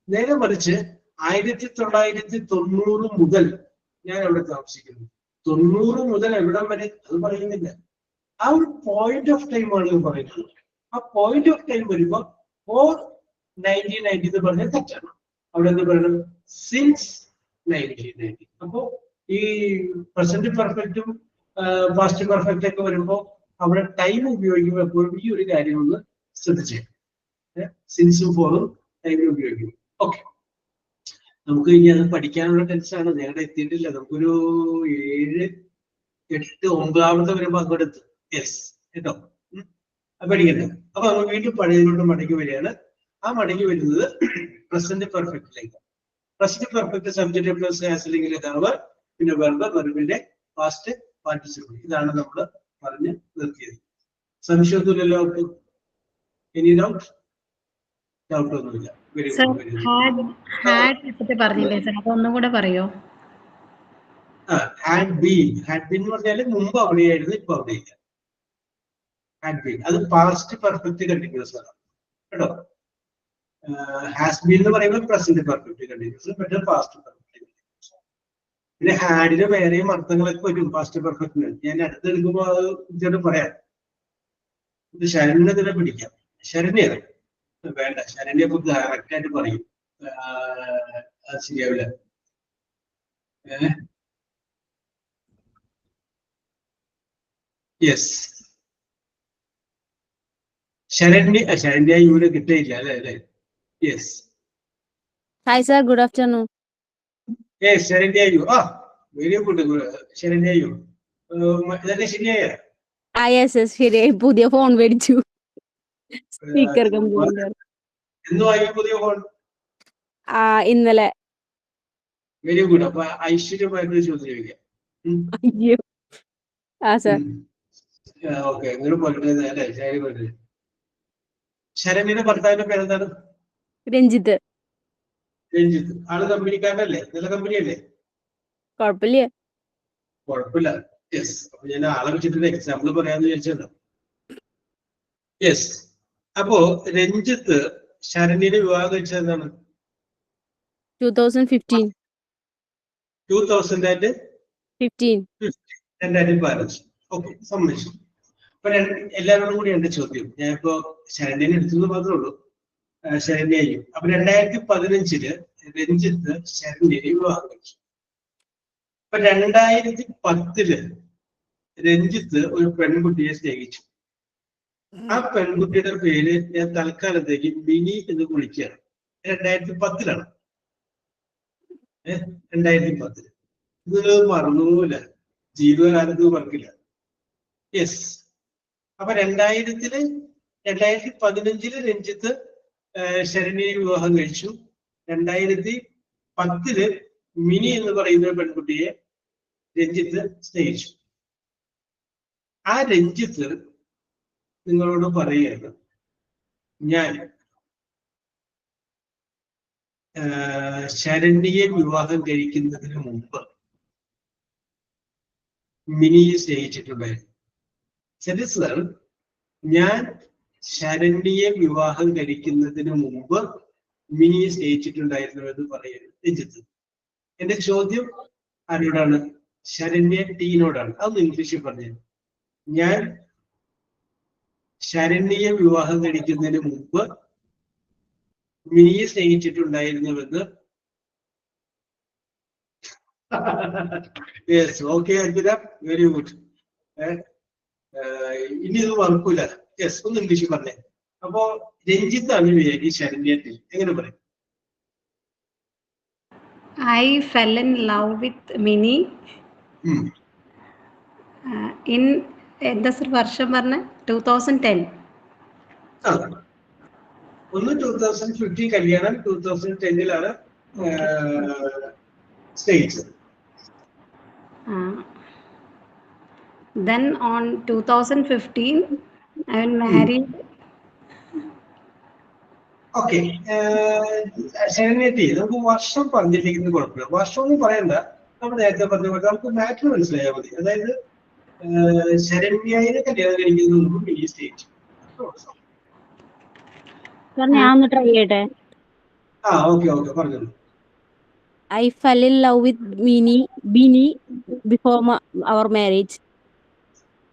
നേരെ മറിച്ച് 1990 മുതൽ ഞാൻ അവിടെ താമസിക്കുന്നു, 90 മുതൽ എവിടം വരെ അത് പറയുന്നില്ല. ആ ഒരു പോയിന്റ് ഓഫ് ടൈം ആണ് പറയുന്നത്. ആ പോയിന്റ് ഓഫ് ടൈം വരുമ്പോ 1990 എന്ന് പറഞ്ഞാൽ തെറ്റാണ്. അവിടെ എന്ത് പറയണം? സിൻസ് 1990. അപ്പോ ഈ പ്രസന്റ് പെർഫെക്റ്റും പാസ്റ്റ് പെർഫെക്റ്റ് ഒക്കെ വരുമ്പോ അവിടെ ടൈം ഉപയോഗിക്കുമ്പോൾ എപ്പോഴും ഈ ഒരു കാര്യം ഒന്ന് ശ്രദ്ധിച്ചേ. സിൻസും ഫോറും ടൈമിൽ ഉപയോഗിക്കും. ഓക്കെ, നമുക്ക് ഇനി അത് പഠിക്കാനുള്ള ടെൻഷനാണ്. ഞങ്ങളുടെ എത്തിയിട്ടില്ല. നമുക്കൊരു 7, 8, 9 വരുമ്പോ അങ്ങോട്ട് എത്തും. യെസ് കേട്ടോ, പഠിക്കണ്ടേ. അപ്പൊ നമ്മൾ വീണ്ടും പഴയതിലോട്ട് മടങ്ങി വരികയാണ്. ആ മടങ്ങി വരുന്നത് പ്രസന്റ് പെർഫെക്റ്റിലേക്ക്. പ്രസന്റ് പെർഫെക്റ്റ് സബ്ജക്റ്റ് പ്ലസ് ആസിലിംഗിൽ ഇതാവ്, പിന്നെ വെർബ്, വെർബിന്റെ പാസ്റ്റ് പാർട്ടിസിപ്പിൾ. ഇതാണ് നമ്മൾ പറഞ്ഞ് നിർത്തിയത്. സംശയമൊന്നുമില്ലല്ലോ അവർക്ക്? Any doubt? ഡൗട്ട് ഒന്നുമില്ല. Very good. പറഞ്ഞില്ലേ സാർ, അതൊന്നും കൂടെ പറയോ? ഹാഡ് ബീൻ എന്ന് പറഞ്ഞാല് മുമ്പ് അവിടെയായിരുന്നു, ഇപ്പൊ അവിടെയില്ല. ഹാഡ് ബീൻ അത് പാസ്റ്റ് പെർഫെക്റ്റ് കണ്ടിന്യൂസ് ആണ് കേട്ടോ. ഹാസ് ബീൻ എന്ന് പറയുമ്പോൾ പ്രസന്റ് പെർഫെക്റ്റ് കണ്ടിന്യൂസ്, മറ്റേ പാസ്റ്റ് പെർഫെക്റ്റ് കണ്ടിന്യൂസ്. പിന്നെ ഹാഡിന് വേറെയും അർത്ഥങ്ങളൊക്കെ വരും പാസ്റ്റ് പെർഫെക്റ്റിന്. ഞാൻ അടുത്തെടുക്കുമ്പോൾ അത് ഇതോട് പറയാം. ഇത് ശരണ്യ തന്നെ പിടിക്കാം. ശരണ്യാണ് വേണ്ട, ശരണ്യ ഇപ്പൊ കറക്റ്റ് ആയിട്ട് പറയും. അത് ശരിയാവില്ല. യെസ്, ശരണ്യ യുവിന് കിട്ടിയില്ല അല്ലേ? Yes. Hi, sir. Good afternoon. Saranya U. Very good. Saranya U ഇതൊക്കെ ശരിയായ? Yes, yes. ശരിയായി. പുതിയ ഫോൺ മേടിച്ചു. Speaker complaint. എന്ന് വാങ്ങി പുതിയ ഫോൺ? ഇന്നലെ. Very good. അപ്പൊ ഐശ്വര്യമായിട്ട് ചോദ്യം ചോദിക്കാം. അയ്യോ. സർ. ഓക്കെ, നിങ്ങൾ പറഞ്ഞത് അല്ലേ? ശരി, പറഞ്ഞത്. ശരണ്യയുടെ ഭർത്താവിന്റെ പേരെന്താണ്? രഞ്ജിത്ത്. രഞ്ജിത്ത്. ആള് കമ്പനിക്കാരനല്ലേ? നല്ല കമ്പനിയല്ലേ? കുഴപ്പമില്ല. കുഴപ്പമില്ല. യെസ്. അപ്പൊ ഞാൻ ആളെ വെച്ചിട്ട് എക്സാമ്പിൾ പറയാന്ന് വിചാരിച്ചല്ലോ. യെസ്. അപ്പോ രഞ്ജിത്ത് ശരണ്യനെ വിവാഹം കഴിച്ചത് എന്താണ്? 2015. 2015. ഓക്കെ, സമ്മതിച്ചു. അപ്പൊ എല്ലാവരോടും കൂടി എന്റെ ചോദ്യം. ഞാൻ ഇപ്പോ ശരണ്യനെ എടുത്തത് മാത്രമേ ഉള്ളൂ. ശരണ്യയും. അപ്പൊ 2015 രഞ്ജിത്ത് ശരണ്യനെ വിവാഹം കഴിച്ചു. അപ്പൊ 2010 രഞ്ജിത്ത് ഒരു പെൺകുട്ടിയെ സ്നേഹിച്ചു. ആ പെൺകുട്ടിയുടെ പേര് ഞാൻ തൽക്കാലത്തേക്ക് മിനി എന്ന് വിളിക്കുകയാണ്. 2010. 2010 ഇത് മറന്നുമില്ല, ജീവിതകാലത്ത് മറക്കില്ല. യെസ്. അപ്പൊ 2015 രഞ്ജിത്ത് ശരണ്യയെ വിവാഹം കഴിച്ചു. 2010 മിനി എന്ന് പറയുന്ന പെൺകുട്ടിയെ രഞ്ജിത്ത് സ്നേഹിച്ചു. ആ രഞ്ജിത്ത് നിങ്ങളോട് പറയുകയാണ്, ഞാൻ ശരണ്യയെ വിവാഹം കഴിക്കുന്നതിന് മുമ്പ് മിനിയെ സ്നേഹിച്ചിട്ടുണ്ടായിരുന്നു. ശരി സർ, ഞാൻ ശരണ്യയെ വിവാഹം കഴിക്കുന്നതിന് മുമ്പ് മിനിയെ സ്നേഹിച്ചിട്ടുണ്ടായിരുന്നു എന്ന് പറയുന്നത് രഞ്ജിത്ത്. എന്റെ ചോദ്യം ആരോടാണ്? ശരണ്യ ടീനോടാണ്. അതൊന്ന് ഇംഗ്ലീഷിൽ പറഞ്ഞു. ഞാൻ ശരണ്യയെ വിവാഹം കഴിക്കുന്നതിന് മുമ്പ് മിനിയെ സ്നേഹിച്ചിട്ടുണ്ടായിരുന്നുവെന്ന്. Yes. Okay Arpita, very good. ഇനി ഇത് മറക്കൂല. യെസ്, ഒന്ന് ഇംഗ്ലീഷിൽ പറഞ്ഞേ. അപ്പോ രഞ്ജിത്താണ് ഈ ശരണ്യ ടീ. എങ്ങനെ പറയും? I fell in love with Minnie in എന്താ സർ വർഷം പറഞ്ഞ? 2010. ഒന്ന് 2015 കല്യാണം, 2010 സ്നേഹിച്ചത്. Then on 2015 I was married. Okay, Saranya T നമുക്ക് വർഷം പറഞ്ഞിരിക്കുന്നത് കുഴപ്പമില്ല. വർഷം ഒന്നും പറയണ്ട, നമ്മൾ നേരത്തെ പറഞ്ഞ പോലെ നമുക്ക് മാറ്റർ മനസ്സിലായാൽ മതി. അതായത് ശരണ്യയെ കല്യാണം കഴിക്കുന്നതിന് മുമ്പ് മിനി സ്നേഹിച്ചു. ഞാൻ ഒന്ന് ട്രൈ ചെയ്യട്ടെ. ഓക്കെ പറഞ്ഞോളൂ. I fell in love with Bini before our marriage.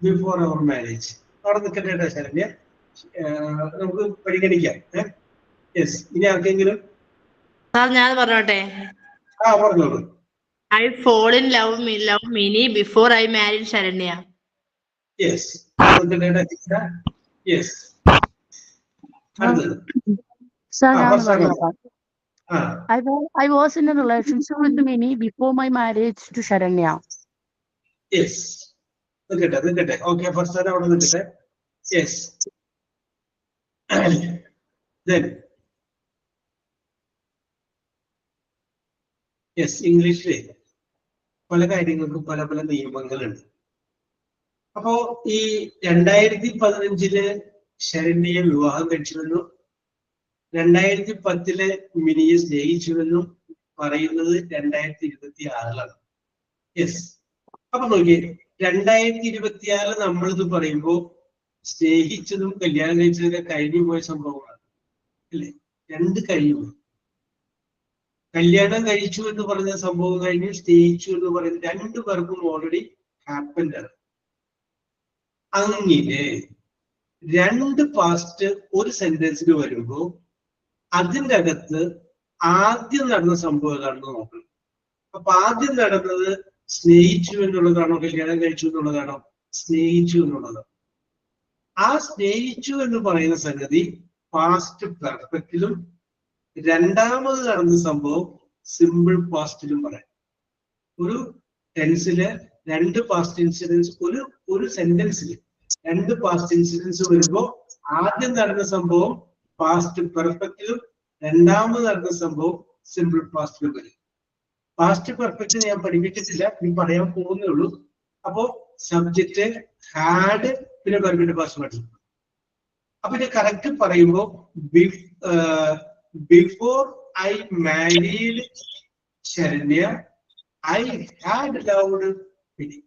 Before our marriage. അവിടെ നിൽക്കട്ടെ ശരണ്യ, നമുക്ക് പരിഗണിക്കാം. യെസ്. ഇനി ആർക്കെങ്കിലും? സാർ ഞാൻ പറഞ്ഞോട്ടെ. പറഞ്ഞോളൂ. I fall in love Mini before I married Sharanya. Yes. Yes. Sir, I was in a relationship with Minnie before my marriage to Sharanya. Yes. നിൽക്കട്ടെ. Okay, first അവിടെ നിൽക്കട്ടെ. Yes. Then. യെസ്. ഇംഗ്ലീഷിലെ പല കാര്യങ്ങൾക്കും പല പല നിയമങ്ങളുണ്ട്. അപ്പോ ഈ 2015 ശരണ്യയെ വിവാഹം കഴിച്ചുവെന്നും 2010 മിനിയെ സ്നേഹിച്ചുവെന്നും പറയുന്നത് 2026 യെസ്. അപ്പൊ നോക്കിയേ, 2026 നമ്മളിത് പറയുമ്പോ സ്നേഹിച്ചതും കല്യാണം കഴിച്ചതൊക്കെ കഴിഞ്ഞു പോയ സംഭവങ്ങളാണ് അല്ലേ? രണ്ട് കഴിയുമോ? കല്യാണം കഴിച്ചു എന്ന് പറഞ്ഞ സംഭവം കഴിഞ്ഞ് സ്നേഹിച്ചു എന്ന് പറയുന്നത് രണ്ടു പേർക്കും ഓൾറെഡി ഹാപ്പൻഡ് ആണ്. അങ്ങനെ രണ്ട് പാസ്റ്റ് ഒരു സെന്റൻസിൽ വരുമ്പോൾ അതിൻ്റെ അകത്ത് ആദ്യം നടന്ന സംഭവം ഏതാണെന്ന് നോക്കണം. അപ്പൊ ആദ്യം നടന്നത് സ്നേഹിച്ചു എന്നുള്ളതാണോ കല്യാണം കഴിച്ചു എന്നുള്ളതാണോ? സ്നേഹിച്ചു എന്നുള്ളതാണ്. ആ സ്നേഹിച്ചു എന്ന് പറയുന്ന സംഗതി പാസ്റ്റ് പെർഫെക്റ്റിലും രണ്ടാമത് നടന്ന സംഭവം സിമ്പിൾ പാസ്റ്റിലും പറയാം. ഒരു ടെൻസില് രണ്ട് പാസ്റ്റ് ഇൻസിഡൻസ്, ഒരു സെന്റൻസിൽ രണ്ട് പാസ്റ്റ് ഇൻസിഡൻസ് വരുമ്പോൾ ആദ്യം നടന്ന സംഭവം പാസ്റ്റ് പെർഫെക്റ്റിലും രണ്ടാമത് നടന്ന സംഭവം സിമ്പിൾ പാസ്റ്റിലും വരും. പാസ്റ്റ് പെർഫെക്റ്റ് ഞാൻ പഠിപ്പിച്ചിട്ടില്ല, ഇനി പറയാൻ പോകുന്നേ ഉള്ളൂ. അപ്പോ സബ്ജക്റ്റ് ഹാഡ്, പിന്നെ വെർബിന്റെ പാസ്റ്റ് പഠിച്ചു. അപ്പൊ ഇത് കറക്റ്റ് പറയുമ്പോൾ before I married Saranya I had loved mini.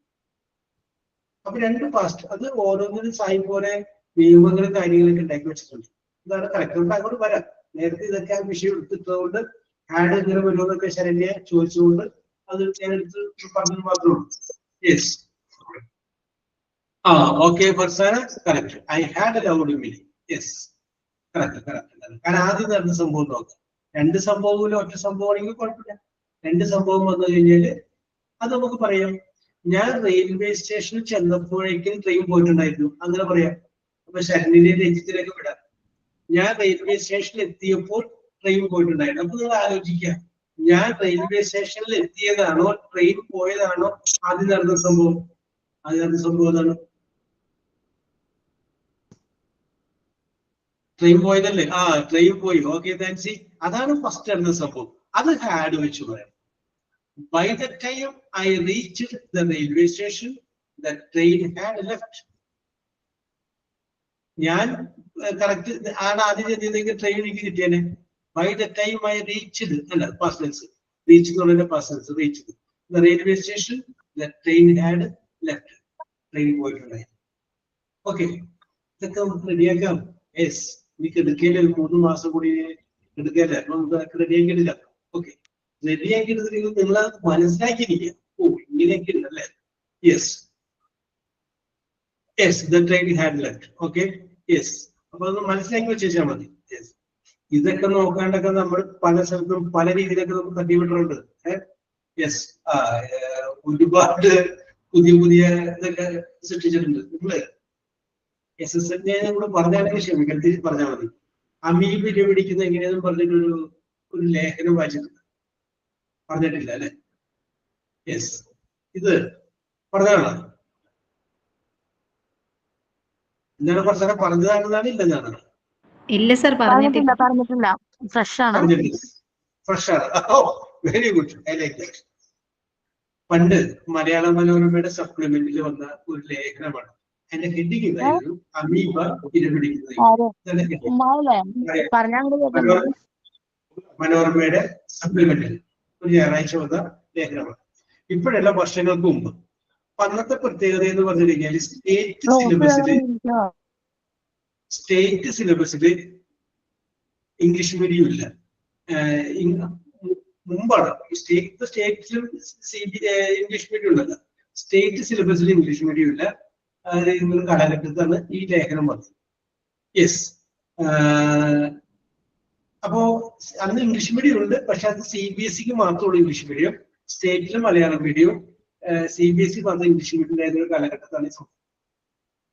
അപ്പൊ രണ്ട് പാസ്റ്റ്, അത് ഓരോന്നിനും സായി പോലെ നിയമങ്ങളും കാര്യങ്ങളൊക്കെ ഉണ്ടാക്കി വെച്ചിട്ടുണ്ട്. ഇതാണ് കറക്റ്റ്. നമുക്ക് അങ്ങോട്ട് വരാം. നേരത്തെ ഇതൊക്കെ ആ വിഷയം എടുത്തിട്ടുകൊണ്ട് ഹാഡ് ഇങ്ങനെ വരുമെന്നൊക്കെ ശരണ്യ ചോദിച്ചുകൊണ്ട് അത് ഞാൻ എടുത്ത് പറഞ്ഞത് മാത്രമേ ഉള്ളൂ. Yes, okay Farsana, correct. I had loved mini. Yes, correct. കാരണം ആദ്യം നടന്ന സംഭവം നോക്കാം. രണ്ട് സംഭവമില്ല, ഒറ്റ സംഭവമാണെങ്കിൽ കുഴപ്പമില്ല. രണ്ട് സംഭവം വന്നു കഴിഞ്ഞാല് അത് നമുക്ക് പറയാം. ഞാൻ റെയിൽവേ സ്റ്റേഷനിൽ ചെന്നപ്പോഴേക്കും ട്രെയിൻ പോയിട്ടുണ്ടായിരുന്നു, അങ്ങനെ പറയാം. അപ്പൊ ശരണ്യനെ രഞ്ജിത്തിലേക്ക് വിടാം. ഞാൻ റെയിൽവേ സ്റ്റേഷനിൽ എത്തിയപ്പോൾ ട്രെയിൻ പോയിട്ടുണ്ടായിരുന്നു. അപ്പൊ നിങ്ങൾ ആലോചിക്കുക, ഞാൻ റെയിൽവേ സ്റ്റേഷനിൽ എത്തിയതാണോ ട്രെയിൻ പോയതാണോ ആദ്യം നടന്ന സംഭവം? ആദ്യം നടന്ന സംഭവം അതാണ്, ട്രെയിൻ പോയതല്ലേ? ട്രെയിൻ പോയി. ഓക്കെ, താങ്ക്സി. അതാണ് ഫസ്റ്റ് നടന്ന സംഭവം. അത് ഹാഡ് വെച്ച് പറയാം. By the time I reached the railway station, the train had left. ഞാൻ കറക്റ്റ് ആണ് ആദ്യം ചെന്നെങ്കിൽ ട്രെയിൻ എനിക്ക് കിട്ടിയേനെ. By the time I reached, അല്ല past tense, reach എന്ന് പറയുന്ന past tense, reached the railway station, the train had left. Train പോയിട്ടുണ്ടായി. Okay, ഇതൊക്കെ നമുക്ക് റെഡിയാക്കാം. യെസ്, എനിക്ക് എടുക്കേണ്ട ഒരു 3 മാസം കൂടി എടുക്കല്ലേ, നമുക്ക് റെഡിയാക്കിയിട്ടില്ല. ഓക്കെ, റെഡിയാക്കിയിട്ട് നിങ്ങൾ മനസ്സിലാക്കിയിരിക്കുക. ഇങ്ങനെയൊക്കെ ഉണ്ടല്ലേ. Yes, the train had left. Okay, yes. അപ്പൊ അത് മനസ്സിലാക്കി വെച്ചാൽ മതി. യെസ്, ഇതൊക്കെ നോക്കാണ്ടൊക്കെ നമ്മൾ പല സ്ഥലത്തും പല രീതിയിലൊക്കെ നമുക്ക് തട്ടിവിട്ടിട്ടുണ്ട്. യെസ്, ഒരുപാട് പുതിയ ഇതൊക്കെ സൃഷ്ടിച്ചിട്ടുണ്ട്. നിങ്ങള് SSLC കൂടെ പറഞ്ഞാണെങ്കിൽ ക്ഷമിക്കണം, തിരിച്ച് പറഞ്ഞാൽ മതി. അമീബ പിടിക്കുന്ന എങ്ങനെയാണെന്ന് പറഞ്ഞിട്ടൊരു ലേഖനം വായിച്ചിട്ടുണ്ട്. പറഞ്ഞിട്ടില്ല അല്ലെ? യെസ്, ഇത് പറഞ്ഞതാണോ? എന്താണ് പറഞ്ഞ പറഞ്ഞതാണെന്നാണ് ഇല്ലെന്നാണ്? ഇല്ല സർ, പറഞ്ഞിട്ടില്ല. ഫ്രഷ് ആണ്. ഫ്രഷ് ആണ്. Very good, I like that. പണ്ട് മലയാള മനോരമയുടെ സപ്ലിമെന്റിൽ വന്ന ഒരു ലേഖനമാണ്. അതിന്റെ ഹെഡിങ് ഇതായിരുന്നു, അമീബ ഇരപിടിക്കുന്നത്. മനോരമയുടെ സപ്ലിമെന്റിൽ ഒരു ഞായറാഴ്ച വന്ന ലേഖനമാണ്. ഇപ്പോഴല്ല, വർഷങ്ങൾക്ക് മുമ്പ്. അന്നത്തെ പ്രത്യേകത എന്ന് പറഞ്ഞു കഴിഞ്ഞാൽ സ്റ്റേറ്റ് സിലബസില് ഇംഗ്ലീഷ് മീഡിയം ഇല്ല. മുമ്പാണ് സ്റ്റേറ്റിലും ഇംഗ്ലീഷ് മീഡിയം ഉണ്ടല്ല. സ്റ്റേറ്റ് സിലബസിൽ ഇംഗ്ലീഷ് മീഡിയം ഇല്ല. ഒരു കാലഘട്ടത്താണ് ഈ ലേഖനം വന്നത്. യെസ്, അപ്പോ അന്ന് ഇംഗ്ലീഷ് മീഡിയം ഉണ്ട്, പക്ഷെ അത് CBSEക്ക് മാത്രമുള്ള ഇംഗ്ലീഷ് മീഡിയം. സ്റ്റേറ്റിലും മലയാളം മീഡിയം, CBSE മാത്രം ഇംഗ്ലീഷ് മീഡിയം ഉണ്ടായിരുന്ന ഒരു കാലഘട്ടത്താണ്.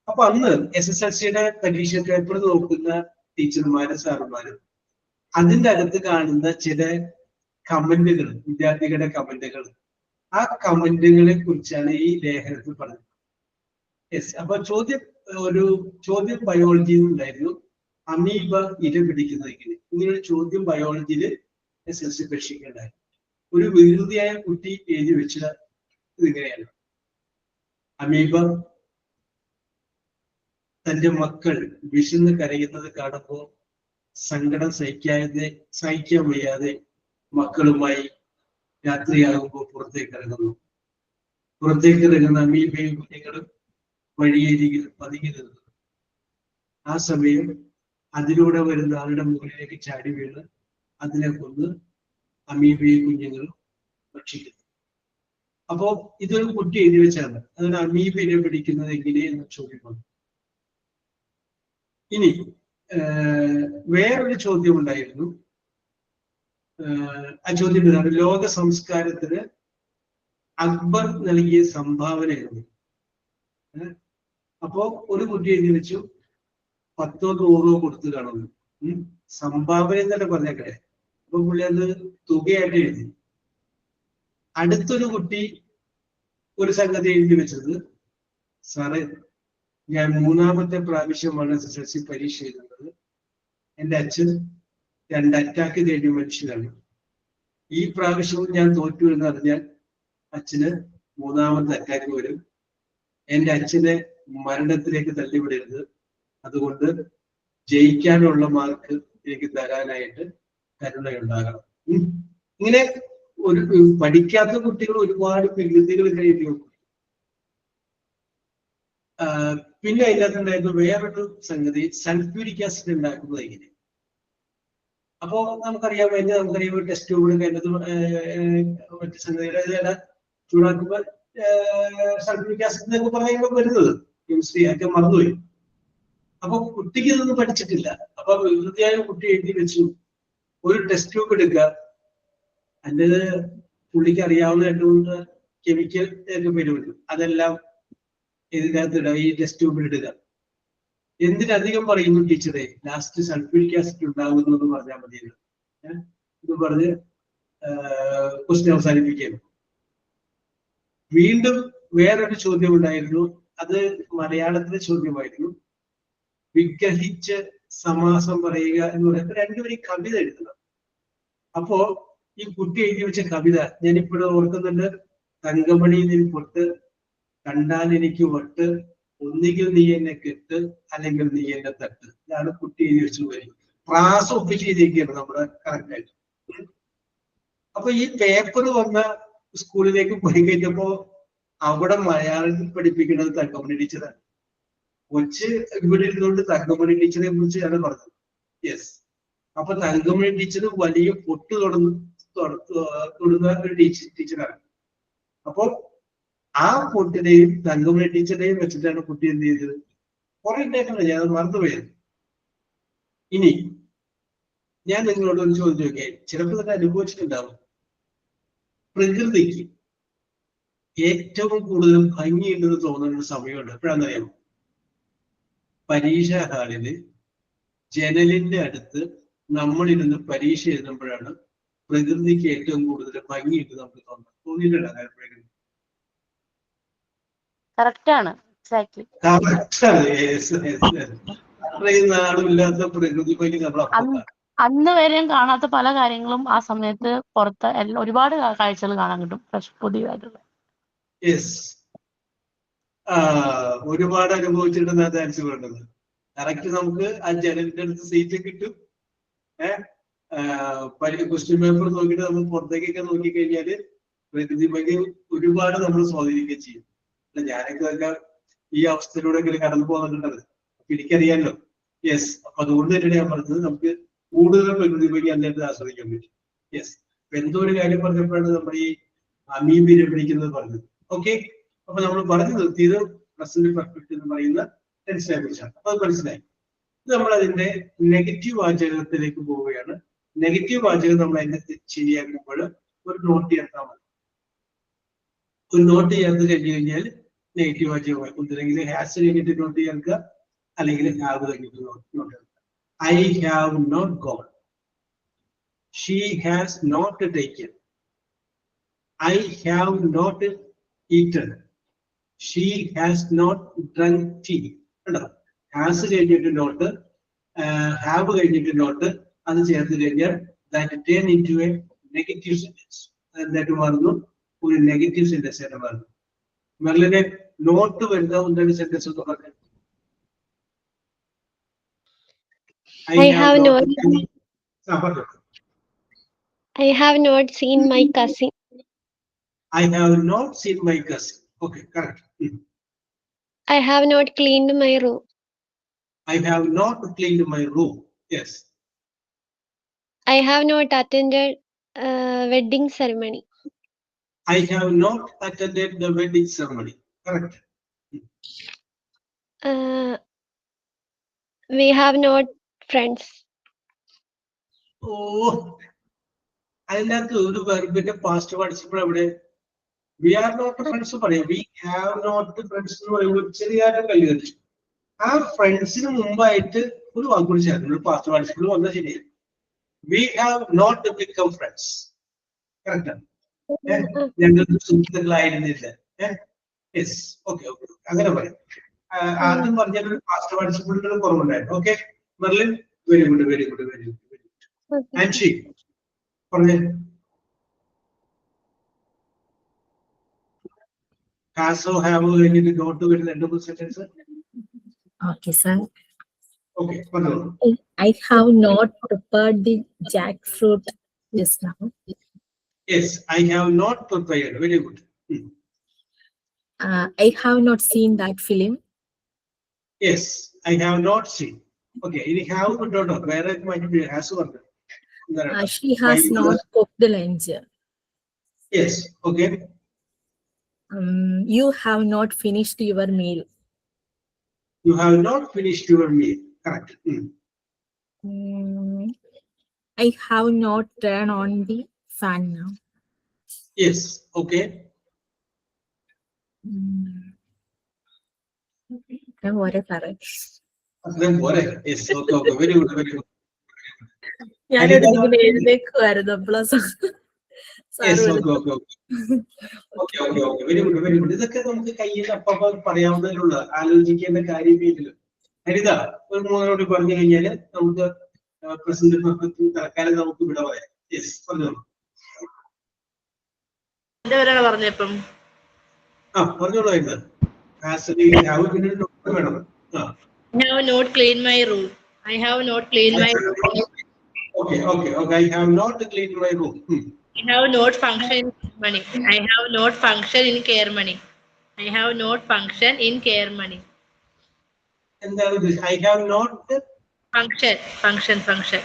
അപ്പൊ അന്ന് SSLCയുടെ പരീക്ഷ പേപ്പർ നോക്കുന്ന ടീച്ചർമാരും സാറുമാരും അതിൻ്റെ അകത്ത് കാണുന്ന ചില കമന്റുകൾ, വിദ്യാർത്ഥികളുടെ കമന്റുകൾ, ആ കമന്റുകളെ കുറിച്ചാണ് ഈ ലേഖനത്തിൽ പറഞ്ഞത്. യെസ്, അപ്പൊ ഒരു ചോദ്യം ബയോളജിയിൽ ഉണ്ടായിരുന്നു, അമീബ ഇര പിടിക്കുന്നത് എങ്ങനെ? ഇങ്ങനൊരു ചോദ്യം ബയോളജിയിൽ SSLC പരീക്ഷിക്കേണ്ടായിരുന്നു. ഒരു വികൃതിയായ കുട്ടി എഴുതി വെച്ച ഇതിങ്ങനെയാണ്: അമീബ തന്റെ മക്കൾ വിശന്ന് കരയുന്നത് കാണുമ്പോൾ സങ്കടം സഹിക്കാൻ വയ്യാതെ മക്കളുമായി രാത്രിയാകുമ്പോൾ പുറത്തേക്ക് ഇറങ്ങുന്നു. പുറത്തേക്ക് ഇറങ്ങുന്ന അമീബയും കുഞ്ഞുങ്ങളും വഴിയരികിൽ പതുങ്ങി നിന്നു. ആ സമയം അതിലൂടെ വരുന്ന ആളുടെ മുകളിലേക്ക് ചാടി വീണ് അതിനെ കൊന്ന് അമീബയും കുഞ്ഞുങ്ങളും ഭക്ഷിക്കുന്നു. അപ്പോ ഇതൊരു കുട്ടി എഴുതി വെച്ചാണ്. അതിന് അമീബ ഇര പിടിക്കുന്നത് എങ്ങനെയെന്ന് ചോദ്യം വന്നു. ഇനി വേറൊരു ചോദ്യം ഉണ്ടായിരുന്നു. ആ ചോദ്യം ഇതാണ്: ലോക സംസ്കാരത്തിന് അക്ബർ നൽകിയ സംഭാവന എന്ന്. അപ്പോ ഒരു കുട്ടി എഴുതി വെച്ചു 10 or 100 കൊടുത്തു കാണുന്നു. സംഭാവന എന്നല്ല പറഞ്ഞേക്കടെ. അപ്പൊ പുള്ളി അത് തുകയായിട്ട് എഴുതി. അടുത്തൊരു കുട്ടി ഒരു സംഗതി എഴുതി വെച്ചത്, സാറേ ഞാൻ 3ാമത്തെ പ്രാവശ്യമാണ് SSLC പരീക്ഷ എഴുതുന്നത്. എൻ്റെ അച്ഛൻ 2 അറ്റാക്ക് നേടിയ മനുഷ്യനാണ്. ഈ പ്രാവശ്യവും ഞാൻ തോറ്റു എന്ന് അറിഞ്ഞാൽ അച്ഛന് 3ാമത്തെ അറ്റാക്ക് വരും. എൻ്റെ അച്ഛനെ മരണത്തിലേക്ക് തള്ളിവിടരുത്. അതുകൊണ്ട് ജയിക്കാനുള്ള മാർക്ക് എനിക്ക് തരാനായിട്ട് കരുണയുണ്ടാകണം. ഇങ്ങനെ ഒരു പഠിക്കാത്ത കുട്ടികൾ ഒരുപാട് വികൃതികൾ കഴിഞ്ഞു. പിന്നെ അതിനകത്തുണ്ടായിരുന്നു വേറൊരു സംഗതി, സൾഫ്യൂരിക് ആസിഡ് ഉണ്ടാക്കുന്നത് എങ്ങനെ. അപ്പോ നമുക്കറിയാം ടെസ്റ്റ് ട്യൂബ് മറ്റു സംഗതികൾ ചൂടാക്കുമ്പോൾ സൾഫ്യൂരിക് ആസിഡ് എന്നൊക്കെ പറയുമ്പോൾ വരുന്നത് കെമിസ്ട്രി ഒക്കെ മറന്നുപോയി. അപ്പൊ കുട്ടിക്ക് ഇതൊന്നും പഠിച്ചിട്ടില്ല. അപ്പൊ വികൃതിയായ കുട്ടി എഴുതി വെച്ചു ഒരു ടെസ്റ്റ് ട്യൂബ് എടുക്കുക, അതിൻ്റെ പുള്ളിക്ക് അറിയാവുന്ന 2-3 കെമിക്കൽ ഒക്കെ വരുമല്ലോ, അതെല്ലാം ഇതിനകത്ത് ഇടുക, ഈ ടെസ്റ്റ് ട്യൂബിൽ ഇടുക. എന്തിനധികം പറയുന്നു ടീച്ചറെ, ലാസ്റ്റ് സൾഫ്യൂരിക് ആസിഡ് ഉണ്ടാകുന്നു എന്ന് പറഞ്ഞാൽ മതിയല്ലോ. ഇത് പറഞ്ഞ് ക്വസ്റ്റ്യൻ അവസാനിപ്പിക്കുകയാണ്. വീണ്ടും വേറൊരു ചോദ്യം ഉണ്ടായിരുന്നു. അത് മലയാളത്തിലെ ചോദ്യമായിരുന്നു. വിഗ്രഹിച്ച് സമാസം പറയുക എന്ന് പറയുമ്പോൾ രണ്ടുപേരും കവിത എഴുതണം. അപ്പോ ഈ കുട്ടി എഴുതി വെച്ച കവിത ഞാനിപ്പോഴും ഓർക്കുന്നുണ്ട്. തങ്കമണി നിൻ പൊട്ട് കണ്ടാൽ എനിക്ക് വട്ട്, ഒന്നുകിൽ നീ എന്നെ കെട്ട് അല്ലെങ്കിൽ നീ എന്നെ തട്ട്. ഇതാണ് കുട്ടി എഴുതി വെച്ചു വരും. പ്രാസ ഒപ്പിച്ച് ചെയ്തിരിക്കുകയാണ് നമ്മുടെ കറക്റ്റായിട്ട്. അപ്പൊ ഈ പേപ്പർ വന്ന സ്കൂളിലേക്ക് പോയി കഴിഞ്ഞപ്പോ അവിടെ മലയാളത്തിൽ പഠിപ്പിക്കുന്നത് തങ്കമണി ടീച്ചറാണ്. കൊച്ച് ഇവിടെ ഇരുന്നുകൊണ്ട് തങ്കമണി ടീച്ചറെ കുറിച്ചാണ് പറഞ്ഞത്. യെസ്. അപ്പൊ തങ്കമണി ടീച്ചർ വലിയ പൊട്ട് തൊടുന്ന ഒരു ടീച്ചറാണ്. അപ്പൊ ആ പൊട്ടിനെയും തങ്കമണി ടീച്ചറിനെയും വെച്ചിട്ടാണ് കുട്ടി എന്ത് ചെയ്തത്. കുറെ ഉണ്ടായിട്ടുണ്ട്, ഞാൻ മറന്നുപോയത്. ഇനി ഞാൻ നിങ്ങളോട് ഒരു ചോദ്യം ചോദിക്കാം, ചിലപ്പോൾ തന്നെ അനുഭവിച്ചിട്ടുണ്ടാവും. പ്രകൃതിക്ക് ഏറ്റവും കൂടുതൽ ഭംഗിയുണ്ടെന്ന് തോന്നുന്ന ഒരു സമയമുണ്ട്. എപ്പോഴാണെന്നറിയാമോ? പരീക്ഷാ ഹാളില് ജനലിന്റെ അടുത്ത് നമ്മളിരുന്ന് പരീക്ഷ എഴുതുമ്പോഴാണ് പ്രകൃതിക്ക് ഏറ്റവും കൂടുതൽ ഭംഗിയിട്ട് നമുക്ക് തോന്നിയിട്ടുണ്ട്. കറക്റ്റാണ്. അത്രയും നാളുമില്ലാത്ത പ്രകൃതി ഭംഗി നമ്മൾ അന്ന് വരെയും കാണാത്ത പല കാര്യങ്ങളും ആ സമയത്ത് പുറത്ത് ഒരുപാട് കാഴ്ചകൾ കാണാൻ കിട്ടും. പുതിയതായിട്ടുള്ള ഒരുപാട് അനുഭവിച്ചിട്ടുണ്ടെന്ന് ഡാൻസ് വേണ്ടത്. കറക്റ്റ് നമുക്ക് ആ ജനലിന്റെ അടുത്ത് സീറ്റ് കിട്ടും. ക്വസ്റ്റ്യൻ പേപ്പർ നോക്കിയിട്ട് നമ്മൾ പുറത്തേക്കൊക്കെ നോക്കിക്കഴിഞ്ഞാല് പ്രകൃതി ഭംഗി ഒരുപാട് നമ്മൾ സ്വാധീനിക്കുകയും ചെയ്യും. ഞാനൊക്കെ ഈ അവസ്ഥയിലൂടെ കടന്നു പോകുന്നുണ്ടത്, എനിക്കറിയാലോ. യെസ്. അപ്പൊ അതുകൊണ്ട് തന്നെയാണ് ഞാൻ പറഞ്ഞത് നമുക്ക് കൂടുതൽ പ്രകൃതി ഭംഗി അന്നേരത്തെ ആസ്വദിക്കാൻ പറ്റും. യെസ്. എന്തോ ഒരു കാര്യം പറഞ്ഞപ്പോഴാണ് നമ്മൾ ഈ അമീബിനെ പിടിക്കുന്നത് പറഞ്ഞത്. ഓക്കെ. അപ്പൊ നമ്മൾ പറഞ്ഞു നിർത്തിയത് പ്രസന്റ് പെർഫെക്റ്റ് എന്ന് പറയുന്ന ടെൻസിനെ കുറിച്ചാണ്. അപ്പൊ അത് മനസ്സിലായി. നമ്മൾ അതിന്റെ നെഗറ്റീവ് വാചകത്തിലേക്ക് പോവുകയാണ്. നെഗറ്റീവ് വാചകം നമ്മൾ അതിനെ ശരിയാക്കുമ്പോൾ ഒരു നോട്ട് ചേർത്താൽ മതി. ഒരു നോട്ട് ചേർത്ത് കഴിഞ്ഞു കഴിഞ്ഞാൽ നെഗറ്റീവ് വാചകമായി. ഒന്നില്ലെങ്കിൽ ഹാസ് കഴിഞ്ഞിട്ട് നോട്ട് ചേർക്കുക, അല്ലെങ്കിൽ ഹാവ് കഴിഞ്ഞിട്ട് നോട്ട് ചേർക്കുക. I have not gone. She has not taken. I have not eaten. She has not drunk tea. Has കഴിഞ്ഞിട്ട് നോട്ട്, ഹാവ് കഴിഞ്ഞിട്ട് നോട്ട്, അത് ചേർത്ത് കഴിഞ്ഞാൽ that turn into A negative sentence. എന്തായിട്ട് മാറുന്നു? ഒരു നെഗറ്റീവ് സെന്റൻസ് ആയിട്ട് മാറുന്നു. മെർലിനെ നോട്ട് വരുന്ന സെന്റൻസ് എന്ന് പറഞ്ഞാൽ I have not seen my cousin. I have not seen my cousin. Okay, correct. I have not cleaned my room. I have not cleaned my room. Yes. I have not attended wedding ceremony. I have not attended the wedding ceremony. Correct. We have not friends. ഓ, അതിനകത്ത് ഒരു വെർബിന്റെ past participle എവിടെ? V are not friends പറയാം. V have not friends എന്ന് പറയുമ്പോൾ ചെറിയ കാര്യം കല്ലുകടിച്ചു. ആ ഫ്രണ്ട്സിന് മുമ്പായിട്ട് ഒരു വാക്കുകൂടി ചേർന്നു, ഒരു പാസ്റ്റ് പാർട്ടിസിപ്പിൾ വന്നാൽ ശരിയാണ്. We have not become friends. കറക്റ്റാണ്. ഞങ്ങൾക്ക് സുഹൃത്തുക്കളായിരുന്നില്ല. യെസ്, ഓക്കെ ഓക്കെ, അങ്ങനെ പറയാം. ആദ്യം പറഞ്ഞാൽ ഒരു പാസ്റ്റ് പാർട്ടിസിപ്പിളിന് കുറവുണ്ടായിരുന്നു. Okay Merlin, very good very good very good very good. Anshi പറഞ്ഞേ. ഹാസ് ഓ ഹാവ് കഴിഞ്ഞിട്ട് നോട്ട് വരുന്ന 2 സെന്റൻസ്. Okay, sir. ഓക്കെ പറഞ്ഞോളൂ. I have not prepared the jackfruit just now. Yes, I have not prepared. Very good. I have not seen that film. Yes, I have not seen. Okay, ini have not. Where it might be has one. She has not cooked the lunch. Yes, okay. You have not finished your meal. You have not finished your meal. Correct. I have not turned on the fan now. Yes, okay. What a correct. Then what? Yes, okay, okay. Very good, very good. ഞാൻ ഇങ്ങനെ എഴുതേക്കുമായിരുന്നു plus. Yes, okay, okay, okay. Okay, okay, okay. Very good, very good. ഇതൊക്കെ നമുക്ക് കയ്യിൽ അപ്പം പറയാവുന്നതിലുള്ള ആലോചിക്കേണ്ട കാര്യമില്ല. ഹരിത ഒരു മൂന്നോട് പറഞ്ഞു കഴിഞ്ഞാൽ നമുക്ക് പ്രസന്റ് പെർഫെക്റ്റ് തൽക്കാലം നമുക്ക് ഇവിടെ പറയാം. യെസ്, പറഞ്ഞോളൂ. എന്റെ പേരാണ് പറഞ്ഞപ്പം. പറഞ്ഞോളൂ. വേണം. I have not cleaned my room. I have not cleaned my room. Okay, okay, okay. I have not cleaned my room. I have not functioned in money. I have not functioned in care money. I have not functioned in care money. എന്താണ് ഇത്? I have not function.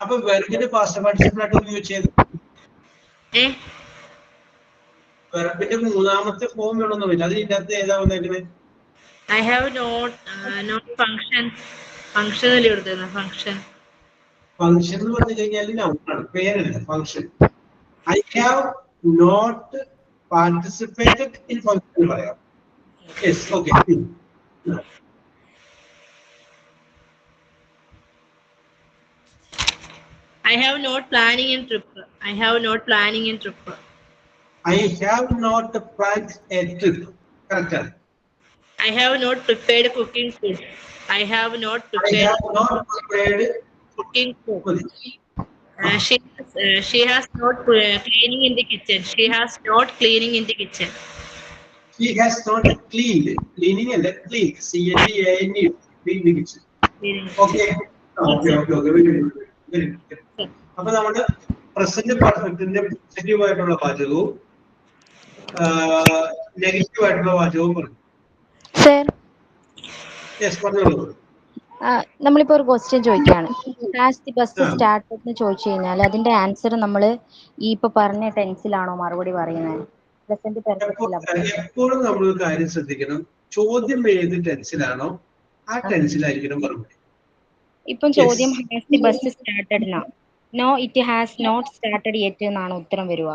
അപ്പൊ വെർബിന്റെ past participle ആയിട്ട് ഉപയോഗിച്ചത് വെർബിന്റെ മൂന്നാമത്തെ form വേണമെന്നില്ല. അത് ഇതിനകത്ത് ഏതാ വന്നേക്കുന്നത്? I have not function അല്ലേ എടുത്തത്? ഫംഗ്ഷൻ എന്ന് പറഞ്ഞു കഴിഞ്ഞാൽ നൗണാണ്, പേരല്ല function. I have not participated in function എന്ന് പറയാം. Yes, okay. I have not planning in trip. I have not planning in trip. I have not planned a trip. Correct. I have not prepared cooking food. I have not prepared cooking food. She has not cleaning in the kitchen. She has not cleaning in the kitchen. She has not cleaned. Cleaning and clean. C-L-E-A-N-E. Clean the kitchen. Okay. Okay, okay, okay. Very good. Very good. അപ്പൊ നമ്മുടെ present പെർഫെക്റ്റിന്റെ positive ആയിട്ടുള്ള വാചകവും negative ആയിട്ടുള്ള വാചകവും പറഞ്ഞു. Yes, പറഞ്ഞോളൂ. നമ്മളിപ്പോ ഒരു question ചോദിക്കുകയാണ്, has the bus started എന്ന് ചോദിച്ചു കഴിഞ്ഞാൽ അതിന്റെ ആൻസർ നമ്മൾ ഈ ഇപ്പൊ പറഞ്ഞ ടെൻസിലാണോ മറുപടി പറയുന്നത്? പ്രസന്റ് പെർഫെക്റ്റിലാണ്. എപ്പോഴും നമ്മൾ ഒരു കാര്യം ശ്രദ്ധിക്കണം, ചോദ്യം ഏത് ടെൻസിലാണോ ആ ടെൻസിലായിരിക്കണം മറുപടി. ഇപ്പം ചോദ്യം ഹാസ് ദി ബസ് സ്റ്റാർട്ടഡ് എന്നാ, no it has not started yet എന്നാണ് ഉത്തരം വരുക.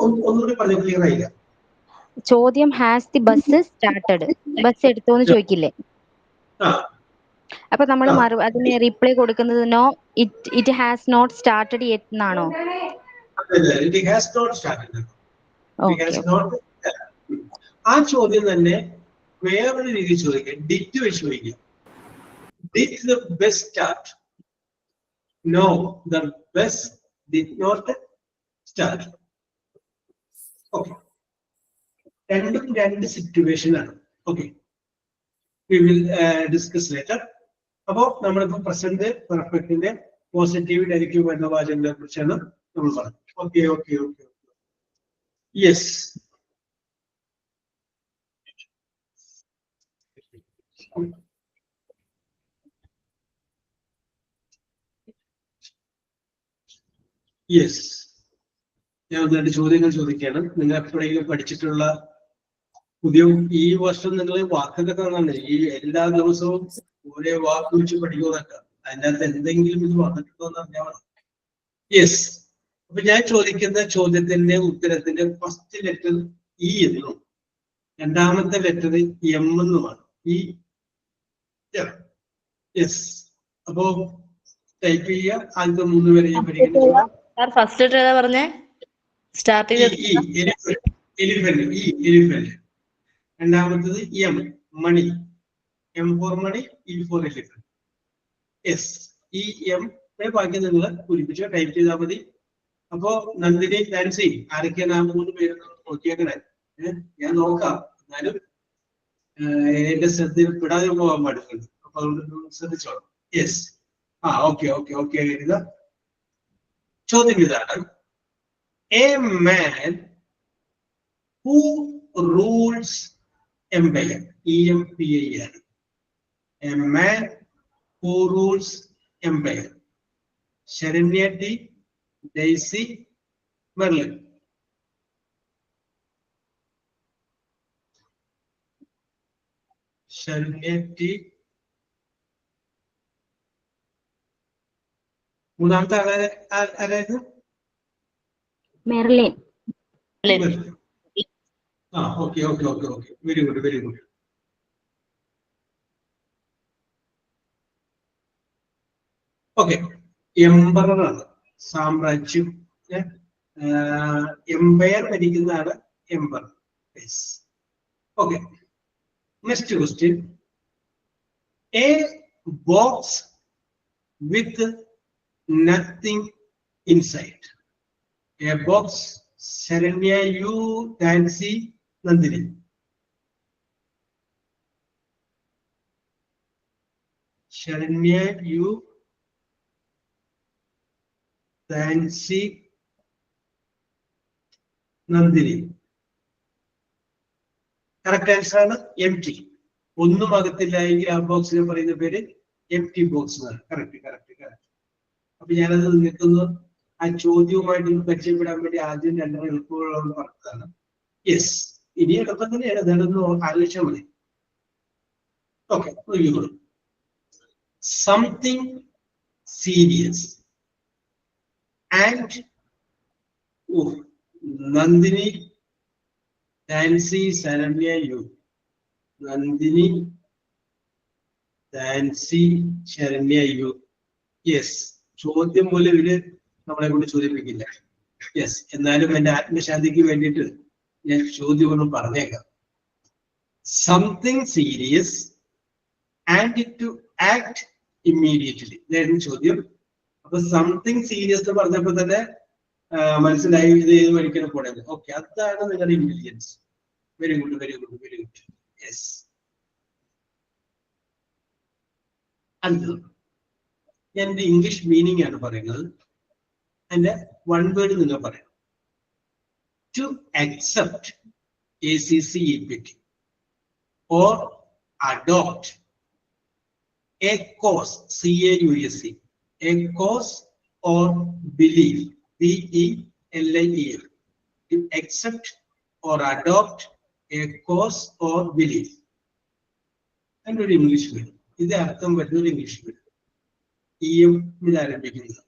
ഒന്നുകൂടി പറഞ്ഞു, ക്ലിയർ ആയില്ല. ചോദ്യം has the bus started, bus എടുത്തോന്ന് ചോദിക്കില്ലേ? അപ്പൊ നമ്മൾ അതിന് റിപ്ലൈ കൊടുക്കുന്നത് no it has not started yet എന്നാണോ? ആ ചോദ്യം തന്നെ വേറൊരു രീതിയിൽ ചോദിക്കാം, ഡിറ്റ് വെച്ച് ചോദിക്കാം. Did the bus start? No, the bus did not start. Okay. രണ്ട് സിറ്റുവേഷൻ ആണ്. Okay. We will discuss later. അപ്പോൾ നമ്മളിപ്പോ പ്രസന്റ് പെർഫെക്റ്റിന്റെ പോസിറ്റീവ് നെഗറ്റീവ് എന്ന വാചകങ്ങളെ കുറിച്ചാണ് നമ്മൾ പറഞ്ഞത്. Okay okay okay yes. Yes, ഞാൻ ഒന്ന് രണ്ട് ചോദ്യങ്ങൾ ചോദിക്കുകയാണ്. നിങ്ങൾ എപ്പോഴെങ്കിലും പഠിച്ചിട്ടുള്ള പുതിയ ഈ വർഷം നിങ്ങൾ വാക്കൊക്കെ തന്നാണ് ഈ എല്ലാ ദിവസവും ഒരേ വാക്ക് വെച്ച് പഠിക്കുന്നതൊക്കെ അതിൻ്റെ അകത്ത് എന്തെങ്കിലും ഇത് വന്നിട്ടുണ്ടോ എന്ന് അറിഞ്ഞാൽ മതി. യെസ്. അപ്പൊ ഞാൻ ചോദിക്കുന്ന ചോദ്യത്തിന്റെ ഉത്തരത്തിന്റെ ഫസ്റ്റ് ലെറ്റർ ഇ എന്നും രണ്ടാമത്തെ ലെറ്റർ എം എന്നുമാണ്. ഈ യെസ്. അപ്പോ ടൈപ്പ് ചെയ്യുക. ആദ്യത്തെ 3 പേരെ ഞാൻ പരിഗണിച്ചോളാം. ഫസ്റ്റ് ലെറ്റർ ഏതാ പറഞ്ഞേ? Starting elephant. രണ്ടാമത്തത് M money. M for money, E for elephant. Yes. ഈ എം ബാക്കി നിങ്ങൾ പൂരിപ്പിച്ച് ടൈപ്പ് ചെയ്താൽ മതി. അപ്പോ നന്ദിനി, നാൻസി ആരൊക്കെയാണ് ആ 3 പേരൊന്നും നോക്കിയേക്കണേ. ഞാൻ നോക്കാം, എന്നാലും എന്റെ ശ്രദ്ധയിൽ പെടാതെ പോകാൻ പാടില്ല. അപ്പൊ അതുകൊണ്ട് ശ്രദ്ധിച്ചോളാം. യെസ്. Okay okay okay. എഴുതുക. ചോദ്യം ഇതാണ്: a man who rules empire. EMPI ആണ്. A man who rules empire. Saranya T, Daisy, Merlin. Saranya T. മൂന്നാമത്തെ ആരായിരുന്നു? Merlin. Okay okay okay okay. Very good very good. Okay. എംപററാണ്, സാമ്രാജ്യം. എംപയർ ഭരിക്കുന്നതാണ് emperor. Okay. Next question. A box with nothing inside. A box. Saranya U, Nancy, Nandini. Saranya U, Nancy, Nandini. Correct answer ആണ് empty. ഒന്നും അകത്തില്ല എങ്കിൽ ആ ബോക്സിനെ പറയുന്ന പേര് empty ബോക്സ് എന്നാണ്. Correct correct correct. അപ്പൊ ഞാനത് നിൽക്കുന്നു ആ ചോദ്യവുമായിട്ട് പരിചയപ്പെടാൻ വേണ്ടി ആദ്യം 2 എളുപ്പങ്ങളോട് പറഞ്ഞതാണ്. യെസ്. ഇനി എളുപ്പം തന്നെയാണ്, അതൊന്ന് ആലോചിച്ചാൽ മതി. Okay. Something serious and Nandini, Nancy, Saranya U. Nandini, Nancy, Saranya U. Yes. ചോദ്യം പോലെ ഇവര് നമ്മളെ കൊണ്ട് ചോദിപ്പിക്കില്ല. യെസ്. എന്നാലും എന്റെ ആത്മശാന്തിക്ക് വേണ്ടിയിട്ട് ഞാൻ ചോദ്യം ഒന്നും പറഞ്ഞേക്കാം. Something serious and to act immediately. ഇതായിരുന്നു ചോദ്യം. അപ്പൊ സംതിങ് സീരിയസ് എന്ന് പറഞ്ഞപ്പോ തന്നെ മനസ്സിലായി ഇത് ഏത് വഴിക്കണം പോണത്. ഓക്കെ, അതാണ് നിങ്ങളുടെ intelligence. Very good very good very good. Yes. അടുത്തത് ഞാൻ എന്റെ ഇംഗ്ലീഷ് മീനിങ് ആണ് പറയുന്നത്. അതിന്റെ 1 വേർഡ് നിങ്ങൾ പറയണം. To accept, ACCEPT, or adopt a cause, CAUSE, a cause or belief, BELIEF. To accept or adopt a cause or belief. And ഒരു English word. ഇത് അർത്ഥം വരുന്ന ഒരു ഇംഗ്ലീഷ് വേർഡ്. ഇത് ആരംഭിക്കുന്നത്.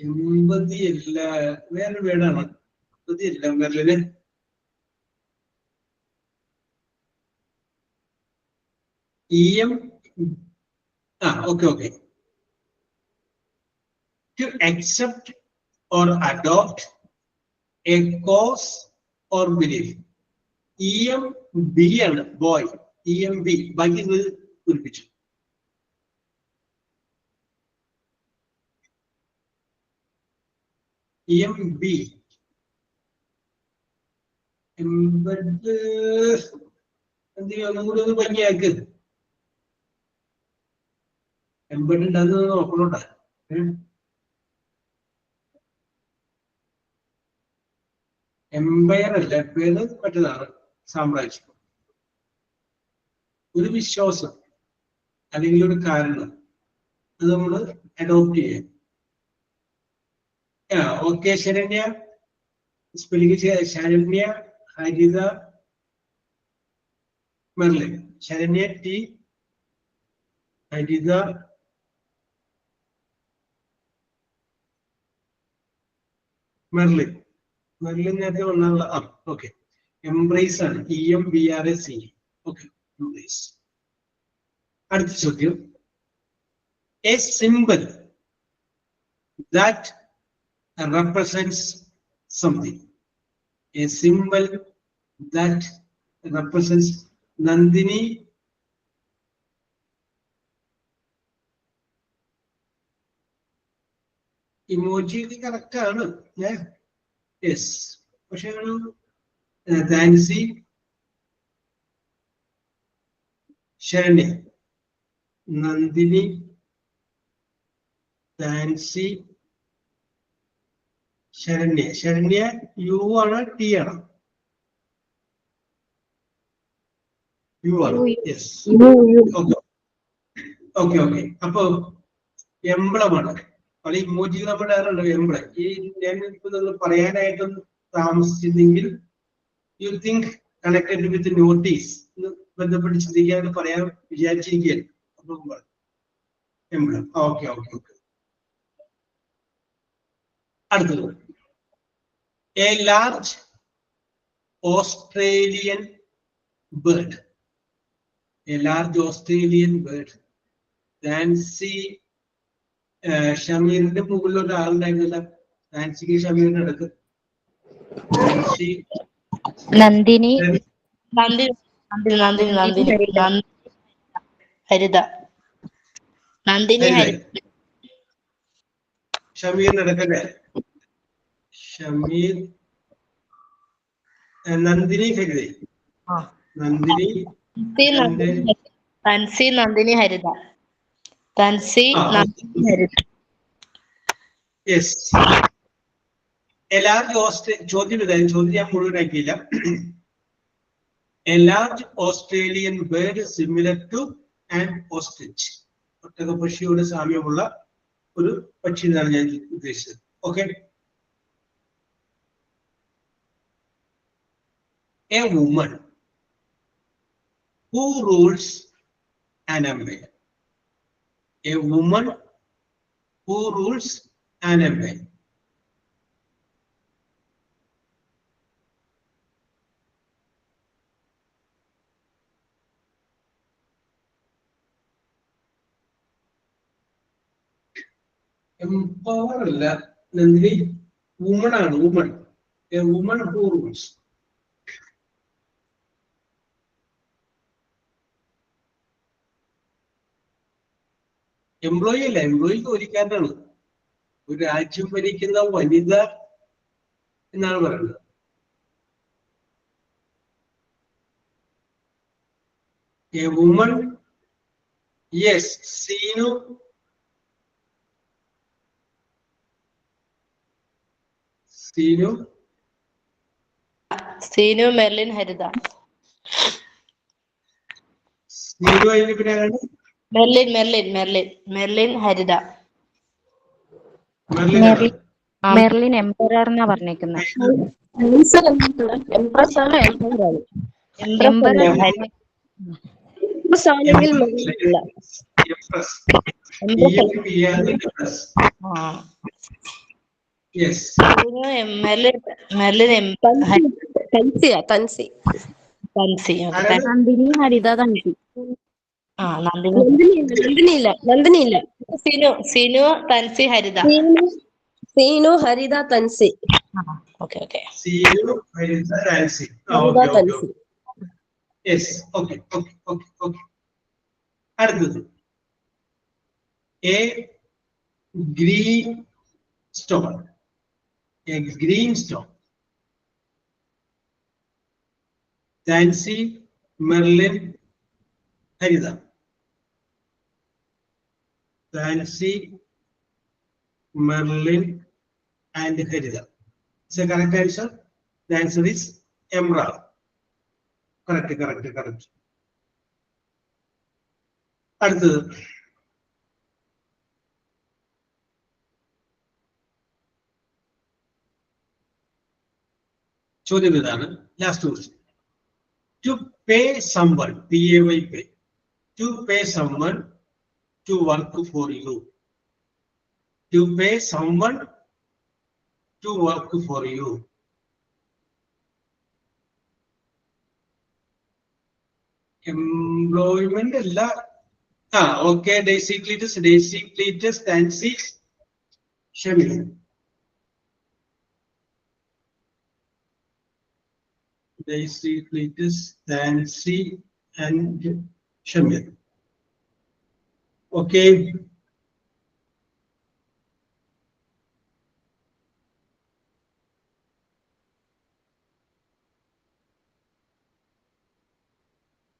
എമ്പതി അല്ല, വേറൊരു വേർഡാണ്. എമ്പതി അല്ല മെർലിന്. Okay okay. To accept or adopt a cause or belief. EMB ആണ്, ബോയ്. EMB. ബാക്കി നിങ്ങൾ പൂരിപ്പിച്ചു. EMB. എന്തെങ്കിലും ഒന്നും കൂടി ഒന്ന് ഭംഗിയാക്ക്. എംബഡ് ഉണ്ടാകുന്നത് നോക്കണോട്ടാ. എംപയർ അല്ല, പേര് മറ്റേതാണ്, സാമ്രാജ്യം. ഒരു വിശ്വാസം അല്ലെങ്കിൽ ഒരു കാരണം അത് നമ്മൾ അഡോപ്റ്റ് ചെയ്യാം. Okay Saranya. Spelling Saranya Haritha Merlin. Saranya T, Haritha Merlin. Merlin നേരത്തെ വന്നുള്ള ഓക്കെ. എംബ്രേസ് ആണ്, EMBRACE. Okay, embrace. അടുത്ത ചോദ്യം. A symbol that represents something. A symbol that represents Nandini. Emoji correct ആണ്. യെസ്, പക്ഷെ Nancy, Saranya, Nandini, Nancy, Saranya. Saranya U ആണ് ടി ആണ്? യു ആണ്. Yes, okay okay. അപ്പൊ എംബ്ലമാണ്. പല ഇമോജി നമ്മൾ ഇടാറുണ്ട് എംബ്ലം. ഈ ഞാൻ ഇപ്പൊ നിങ്ങൾ പറയാനായിട്ടും താമസിച്ചിരുന്നെങ്കിൽ you think connected with notice ബന്ധപ്പെട്ട് ചിന്തിക്കാൻ പറയാൻ വിചാരിച്ചിരിക്കുകയാണ്. എംബ്ലം. Okay okay okay. അടുത്തത്. A large Australian bird. A large Australian bird. Nancy, ഷമീറിന്റെ മുകളിൽ ഒരാളുണ്ടായിരുന്നില്ല. നാൻസിക്ക് ഷമീറിന്റെ അടുത്ത്. നാൻസി, നന്ദിനി, ഹരിത. നന്ദിനി ഹരിത. ഷമീറിന്റെ അടുക്കല്ലേ? Shameer, Nandini, Haritha. Nandini, Thansi, Nandini, Haritha. Thansi, Nandini, Haritha. Yes. A large ചോദ്യം ഇതായിരുന്നു. ചോദ്യം ഞാൻ മുഴുവനാക്കിയില്ല. A large Australian bird similar to an ostrich. ഒട്ടകപക്ഷിയോട് സാമ്യമുള്ള ഒരു പക്ഷി എന്നാണ് ഞാൻ ഉദ്ദേശിച്ചത്. Okay. A woman who rules an empire. A woman who rules an empire. Empower അല്ല നന്ദിനി, വുമൺ ആണ്. Woman. A woman who rules. Employee അല്ല, എംപ്ലോയി ജോലിക്കാരനാണ്. ഒരു രാജ്യം ഭരിക്കുന്ന വനിത എന്നാണ് പറയുന്നത്. A woman. Yes, Seenu. Seenu, Seenu, Merlin, Haritha. Seenu അതിന്റെ പിന്നെ ആരാണ്? Merlin, Merlin, Merlin, Merlin, Haritha. Merlin emperor എന്നാ പറഞ്ഞേക്കുന്നത്. എംപ്രസ് ആണ്, എംപയർ ആണ്. നന്ദിനി, ഹരിത, തൻസി. നന്ദിനിയില്ല. സിനു, തൻസി, ഹരിത. Seenu, Haritha, Thansi. Okay okay. Seenu, Haritha, Nancy. Yes, okay okay okay okay. അടുത്തത്. A green stone. A green stone. Nancy, Merlin, Haritha. Nancy, Merlin and Harida. Is the correct answer? The answer is emerald. Correct. അടുത്തത്. ചോദ്യം ഇതാണ്, last question. To pay someone, PAY pay, to pay someone to work for you. To pay someone to work for you. Employment അല്ല. Okay. Daisy Cletus, Nancy, Shameer. Daisy, Cletus, Nancy, and Shamir. Okay.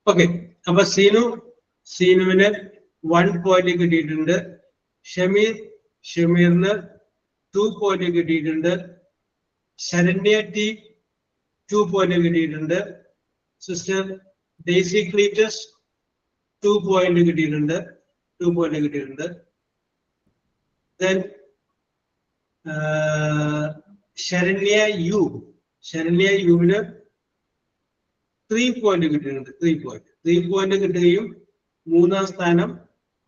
Okay. അപ്പൊ സീനുവിന് 1 point കിട്ടിയിട്ടുണ്ട്. ഷമീറിന് 2 point കിട്ടിയിട്ടുണ്ട്. Saranya T 2 point കിട്ടിയിട്ടുണ്ട്. Sister Daisy Cletus 2 point കിട്ടിയിട്ടുണ്ട്. 2 point കിട്ടിയിട്ടുണ്ട്. Then Saranya യുവിന് 3 point കിട്ടിയിട്ടുണ്ട്. 3 point കിട്ടുകയും 3ാം സ്ഥാനം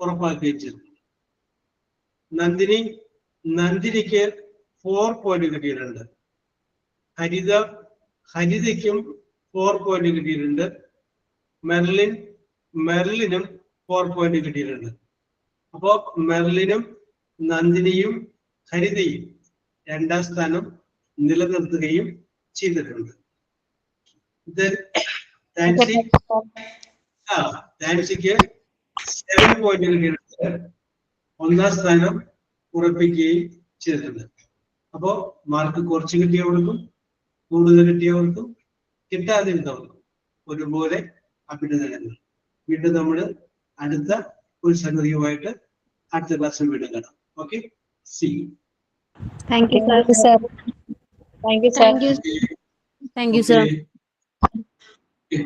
ഉറപ്പാക്കുകയും ചെയ്തു. നന്ദിനിക്ക് 4 പോയിന്റ് കിട്ടിയിട്ടുണ്ട്. ഹരിതയ്ക്കും 4 പോയിന്റ് കിട്ടിയിട്ടുണ്ട്. മെർലിനും 4 പോയിന്റ് കിട്ടിയിട്ടുണ്ട്. അപ്പോ മെർലിനും നന്ദിനിയും ഹരിതയും 2ാം സ്ഥാനം നിലനിർത്തുകയും ചെയ്തിട്ടുണ്ട്. നാൻസിക്ക് 7 പോയിന്റ് കിട്ടിയിട്ടുണ്ട്. 1ാം സ്ഥാനം ഉറപ്പിക്കുകയും ചെയ്തിട്ടുണ്ട്. അപ്പോ മാർക്ക് കുറച്ച് കിട്ടിയവർക്കും കൂടുതൽ കിട്ടിയവർക്കും കിട്ടാതിരുന്നവർക്കും ഒരുപോലെ അഭിനന്ദനങ്ങൾ. വീണ്ടും നമ്മൾ അടുത്ത ഒരു സംഗതിയുമായിട്ട് അടുത്ത ക്ലാസ്സിൽ വീണ്ടും കാണാം. Okay, see you. Thank you, sir. Thank you, sir. Okay.